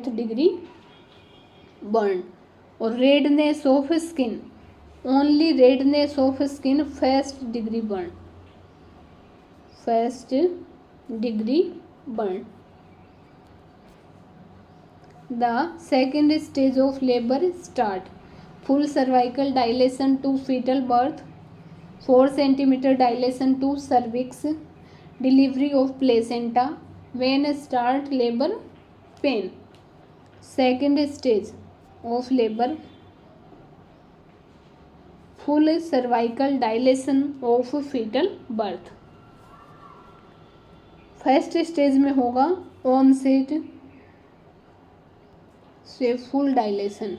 degree burn. और redness of skin, only redness of skin first degree burn. The second stage of labour start. Full cervical dilation to fetal birth, 4 centimetre dilation to cervix, delivery of placenta, when start labour pain. Second stage of labour, full cervical dilation of fetal birth. First stage में होगा onset से full dilation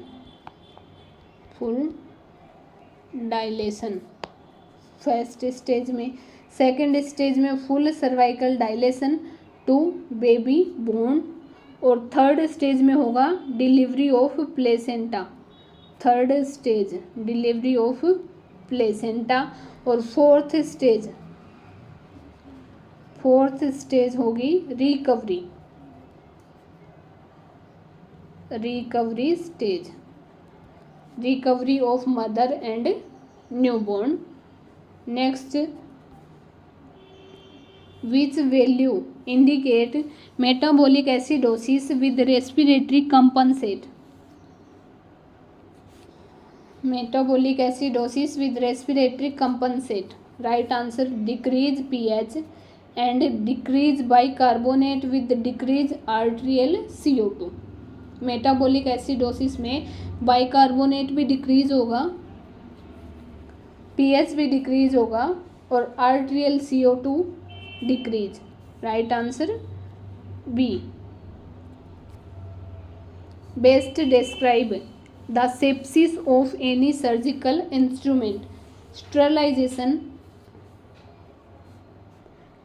first stage में. Second stage में full cervical dilation to baby born. और third stage में होगा delivery of placenta. और fourth stage होगी recovery of mother and newborn. Next, which value indicate metabolic acidosis with respiratory compensate. Right answer decrease pH and decrease bicarbonate with decrease arterial CO2. Metabolic acidosis में bicarbonate भी decrease होगा, pH भी decrease होगा और arterial CO2 decrease. Right answer B. Best describe the sepsis of any surgical instrument. Sterilisation,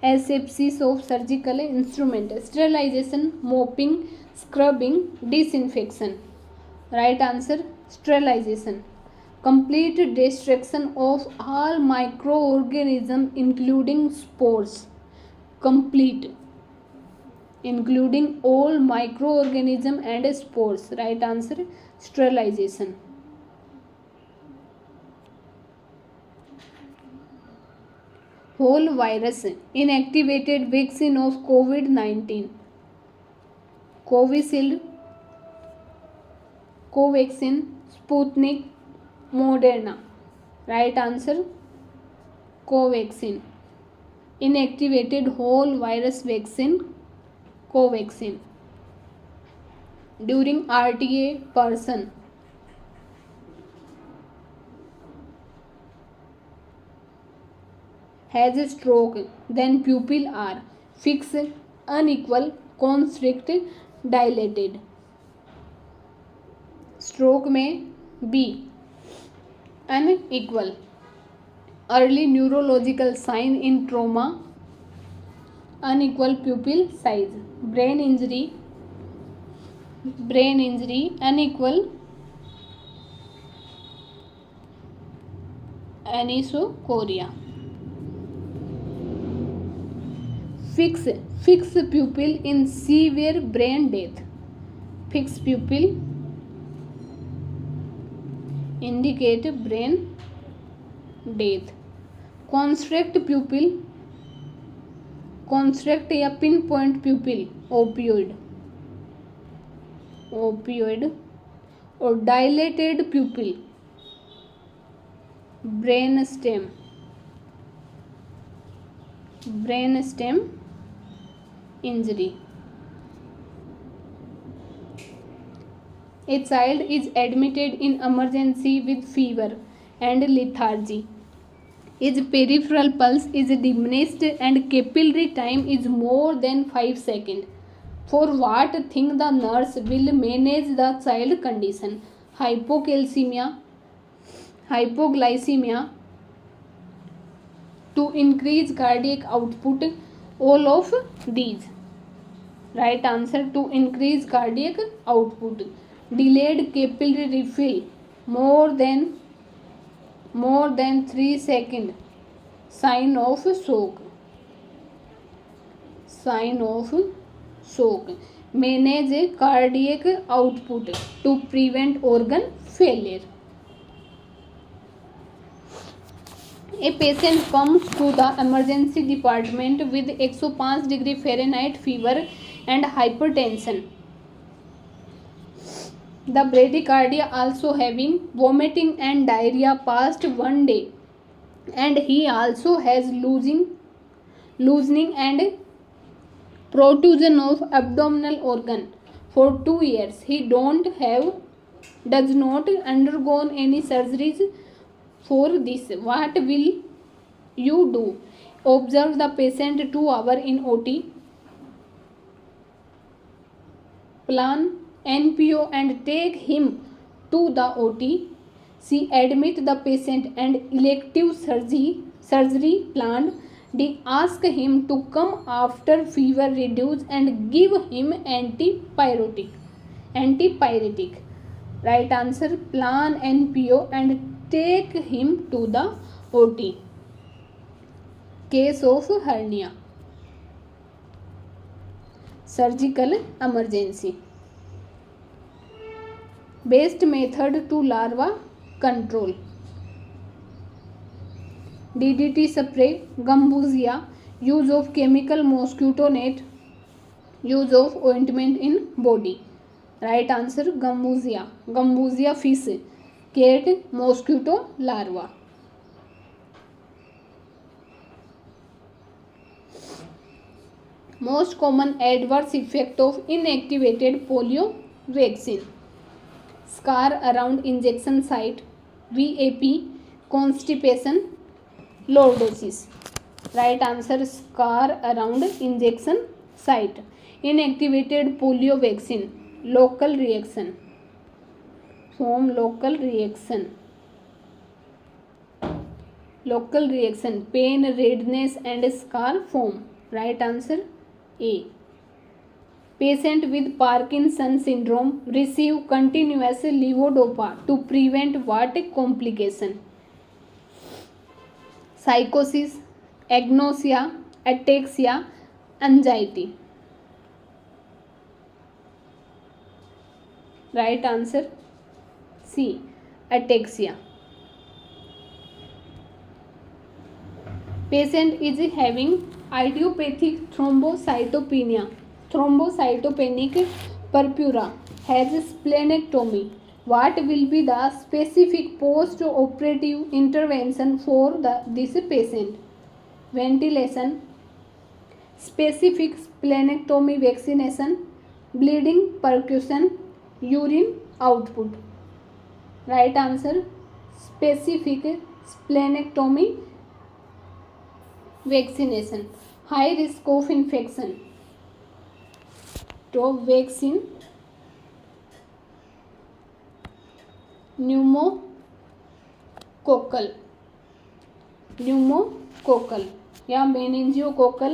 asepsis of surgical instrument. Sterilization, mopping, scrubbing, disinfection. Right answer sterilization. Complete destruction of all microorganisms including spores. Complete, including all microorganisms and spores. Right answer sterilization. Whole virus inactivated vaccine of COVID-19. Covishield, Covaxin, Sputnik, Moderna. Right answer Covaxin. Inactivated whole virus vaccine Covaxin. During RTA, person has a stroke, then pupil are fixed, unequal, constrict, dilated. Stroke में B unequal, early neurological sign in trauma, unequal pupil size, brain injury unequal anisocoria, fix pupil in severe brain death, fix pupil indicate brain death, constrict pupil, constrict या pinpoint pupil opioid और dilated pupil brain stem injury. A child is admitted in emergency with fever and lethargy. His peripheral pulse is diminished and capillary time is more than 5 seconds. For what thing the nurse will manage the child condition? Hypocalcemia, hypoglycemia, to increase cardiac output, all of these. Right answer, to increase cardiac output. Delayed capillary refill more than 3 seconds, sign of shock. Manage cardiac output to prevent organ failure. A patient comes to the emergency department with 105 degree Fahrenheit fever and hypertension. The bradycardia also having vomiting and diarrhea past 1 day, and he also has loosening and protrusion of abdominal organ for 2 years. He does not undergone any surgeries for this. What will you do? Observe the patient 2 hours in OT, plan NPO and take him to the OT. See, admit the patient and elective surgery planned. They ask him to come after fever reduce and give him antipyretic. Right answer, plan NPO and take him to the OT. Case of hernia, surgical emergency. Best method to larva control: DDT spray, Gambusia, use of chemical mosquito net, use of ointment in body. Right answer, Gambusia fish, cat, mosquito larva. Most common adverse effect of inactivated polio vaccine: scar around injection site, VAP, constipation, lordosis. Right answer, scar around injection site. Inactivated polio vaccine, local reaction, pain, redness and scar form. Right answer, A. Patient with Parkinson syndrome receive continuous levodopa to prevent what complication? Psychosis, agnosia, ataxia, anxiety. Right answer, C. Ataxia. Patient is having idiopathic thrombocytopenic purpura, has splenectomy. What will be the specific post-operative intervention for this patient? Ventilation, specific splenectomy, vaccination, bleeding, percussion, urine output. Right answer, specific splenectomy, vaccination. High risk of infection to vaccine. Pneumococcal या meningococcal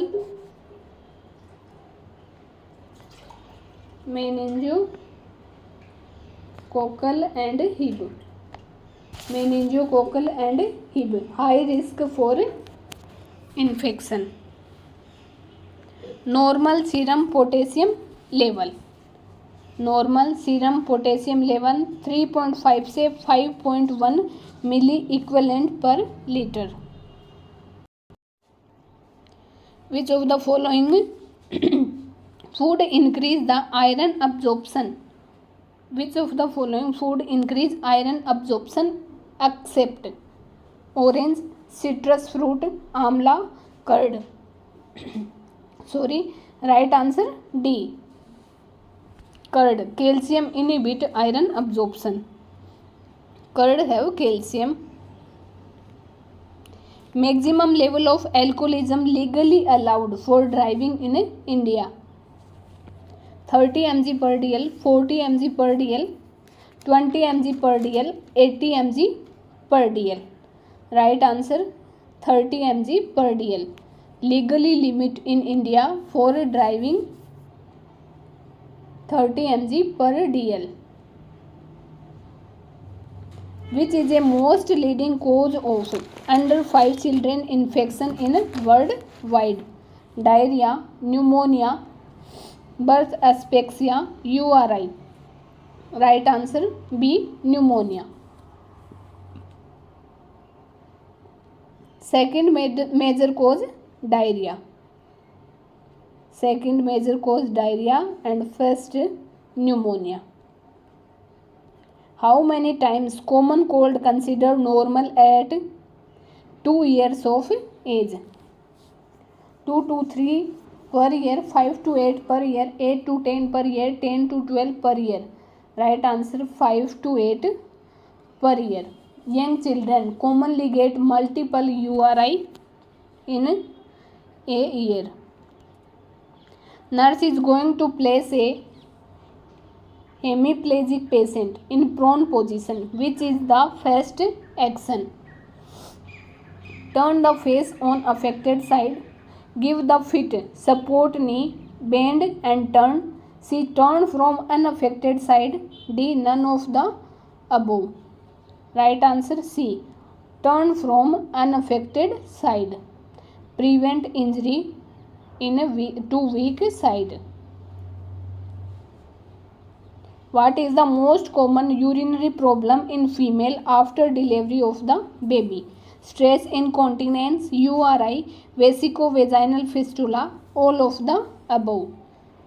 and Hib high risk for infection. Normal serum potassium level 3.5 से 5.1 milliequivalent पर litre. Which of the following food increase the iron absorption. Which of the following food increase iron absorption except orange, citrus fruit, amla, curd. Right answer D, curd. Calcium inhibit iron absorption. Curd have calcium. Maximum level of alcoholism legally allowed for driving in India. 30 mg per dl, 40 mg per dl, 20 mg per dl, 80 mg per dl. Right answer 30 mg per dl. Legally limit in India for driving 30 mg per dl. Which is a most leading cause of under 5 children infection in worldwide? Diarrhea, pneumonia, birth asphyxia, URI. Right answer B, pneumonia. Second major cause diarrhea. Second major cause diarrhea and first pneumonia. How many times common cold considered normal at 2 years of age? 2 to 3 per year, 5 to 8 per year, 8 to 10 per year, 10 to 12 per year. Right answer 5 to 8 per year. Young children commonly get multiple URI in a year. Nurse is going to place a hemiplegic patient in prone position. Which is the first action? Turn the face on affected side. Give the feet support knee. Bend and turn. C. Turn from unaffected side. D. None of the above. Right answer C. Turn from unaffected side. Prevent injury in to weak side. What is the most common urinary problem in female after delivery of the baby? Stress incontinence, URI, vesicovaginal fistula, all of the above.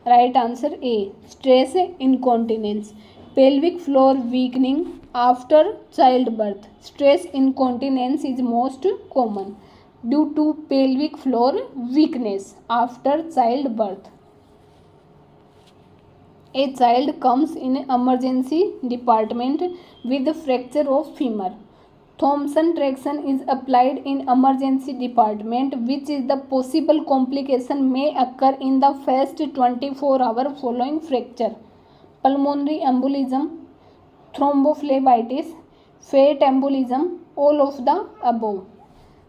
Right answer A. Stress incontinence. Pelvic floor weakening after childbirth. Stress incontinence is most common due to pelvic floor weakness after childbirth. A child comes in emergency department with fracture of femur. Thomson traction is applied in emergency department. Which is the possible complication may occur in the first 24 hours following fracture? Pulmonary embolism, thrombophlebitis, fat embolism, all of the above.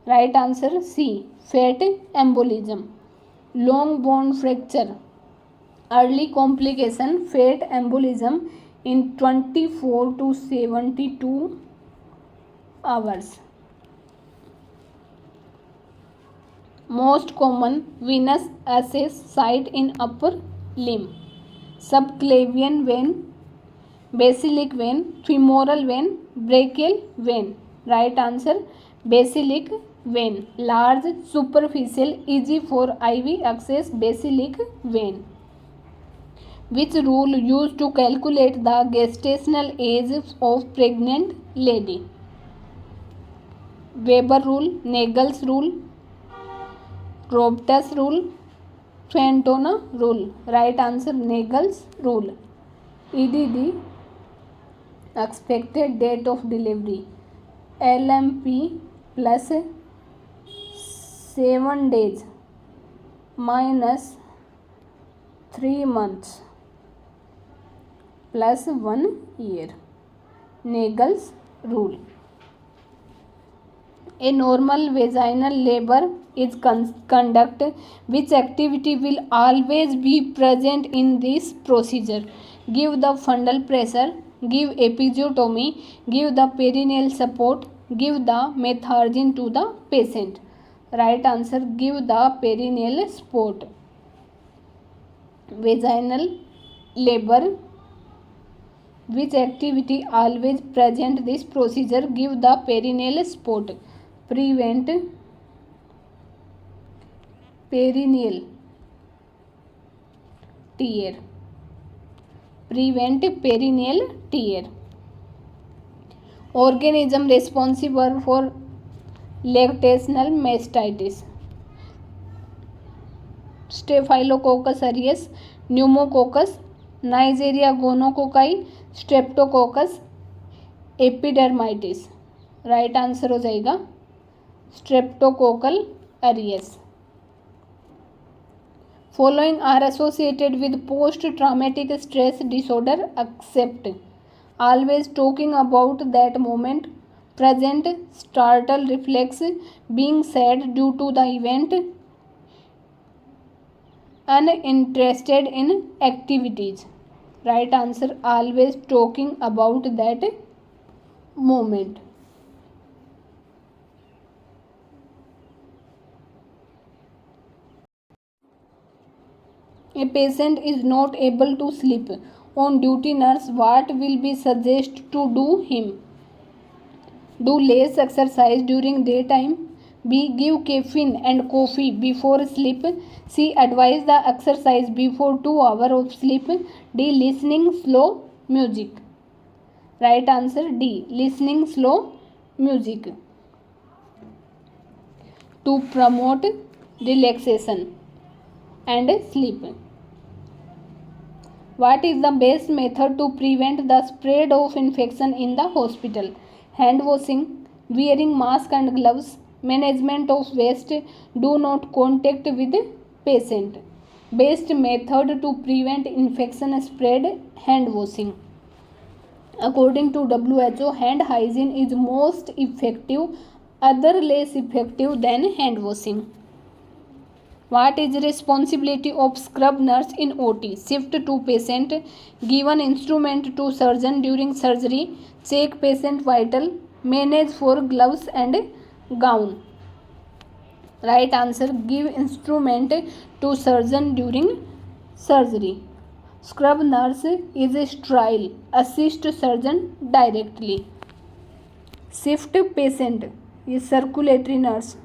Right answer C. Fat embolism. Long bone fracture. Early complication fat embolism in 24 to 72 hours. Most common venous access site in upper limb. Subclavian vein, basilic vein, femoral vein, brachial vein. Right answer basilic vein. Large, superficial, easy for IV access basilic vein. Which rule used to calculate the gestational age of pregnant lady? Weber rule, Nagel's rule, Robtus rule, Fentona rule. Right answer Nagel's rule. EDD, expected date of delivery. LMP plus 7 days minus 3 months plus 1 year. Nagel's rule. A normal vaginal labor is conduct. Which activity will always be present in this procedure? Give the fundal pressure, give episiotomy, give the perineal support, give the methargin to the patient. Right answer, give the perineal support. Vaginal labor, which activity always present this procedure? Give the perineal support. Prevent perineal tear. Prevent perineal tear. Organism responsible for lactational mastitis. Staphylococcus aureus, pneumococcus, Neisseria gonococcus, streptococcus, epidermidis. Right answer हो जाएगा streptococcal aureus. Following are associated with post traumatic stress disorder except. Always talking about that moment, present startle reflex, being sad due to the event, uninterested in activities. Right answer, always talking about that moment. A patient is not able to sleep. On duty nurse, what will be suggested to do him? Do less exercise during daytime. B. Give caffeine and coffee before sleep. C. Advise the exercise before 2 hours of sleep. D. Listening slow music. Right answer, D. Listening slow music. To promote relaxation and sleep. What is the best method to prevent the spread of infection in the hospital? Hand washing, wearing mask and gloves, management of waste, do not contact with patient. Best method to prevent infection spread, hand washing. According to WHO, hand hygiene is most effective, other less effective than hand washing. What is responsibility of scrub nurse in OT? Shift to patient, given instrument to surgeon during surgery, check patient vital, manage for gloves and gown. Right answer, give instrument to surgeon during surgery. Scrub nurse is sterile, assist surgeon directly. Shift patient is circulatory nurse.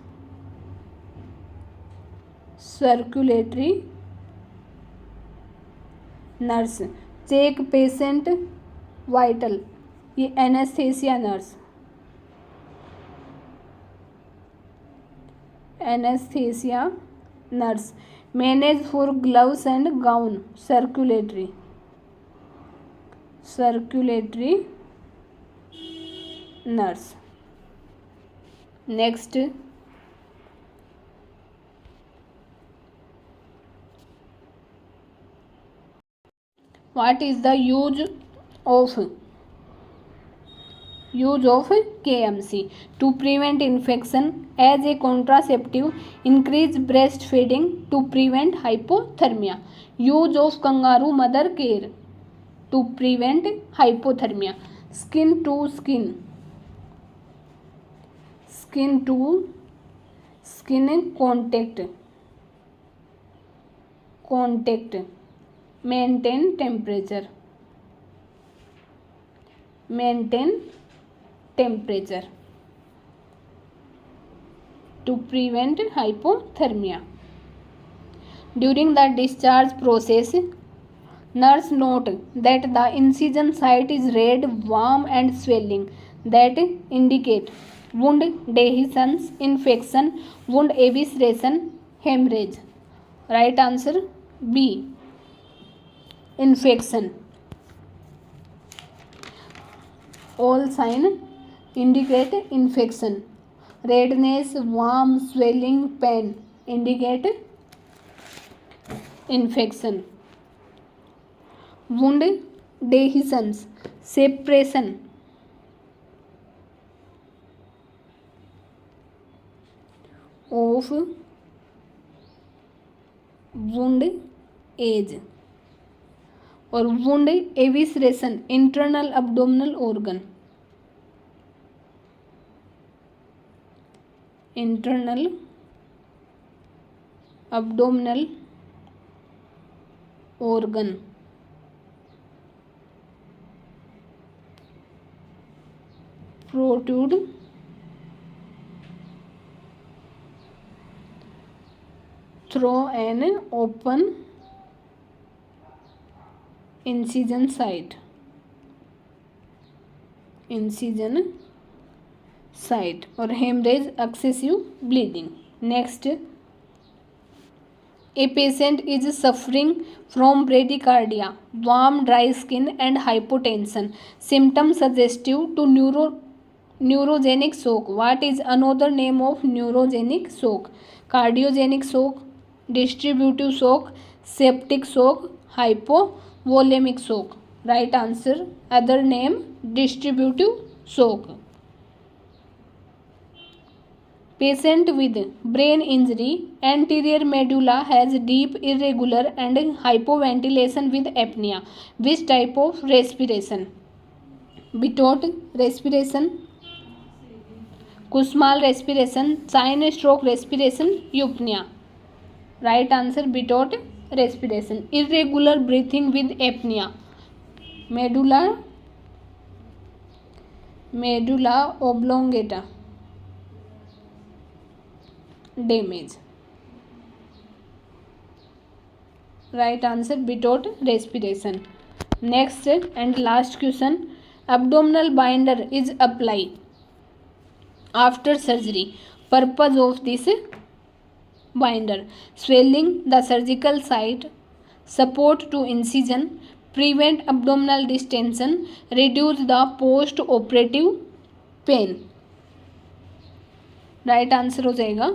Circulatory nurse, check patient vital, ये anaesthesia nurse. Anaesthesia nurse, manage for gloves and gown, circulatory. Circulatory nurse. Next, what is the use of KMC? To prevent infection, as a contraceptive, increase breastfeeding, to prevent hypothermia. Use of kangaroo mother care, to prevent hypothermia. Skin to skin, skin to skin contact, contact, maintain temperature, maintain temperature, to prevent hypothermia. During the discharge process, nurse note that the incision site is red, warm and swelling, that indicate wound dehiscence, infection, wound evisceration, hemorrhage. Right answer, B. Infection. All sign indicate infection. Redness, warm, swelling, pain indicate infection. Wound dehiscence, separation of wound age और wound evisceration internal abdominal organ, internal abdominal organ, protrude through an open incision site, incision site और hemorrhage excessive bleeding. Next, a patient is suffering from bradycardia, warm dry skin and hypotension, symptoms suggestive to neurogenic shock. What is another name of neurogenic shock? Cardiogenic shock, distributive shock, septic shock, hypovolemic shock. Right answer, other name distributive shock. Patient with brain injury, anterior medulla has deep, irregular and hypoventilation with apnea. Which type of respiration? Bitot respiration, Kussmaul respiration, Chine stroke respiration, eupnea. Right answer, Bitot respiration. Irregular breathing with apnea, medulla oblongata damage. Right answer, Bitot respiration. Next and last question, abdominal binder is applied after surgery. Purpose of this binder: swelling the surgical site, support to incision, prevent abdominal distension, reduce the post operative pain. Right answer हो जाएगा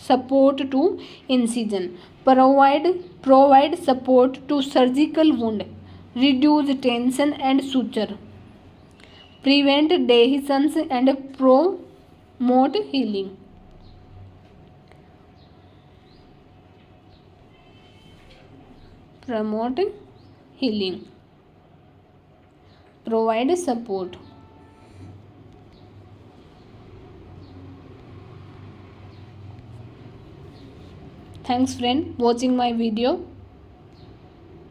support to incision, provide support to surgical wound, reduce tension and suture, prevent dehiscence and promote healing. Promote healing, provide support. Thanks friend watching my video.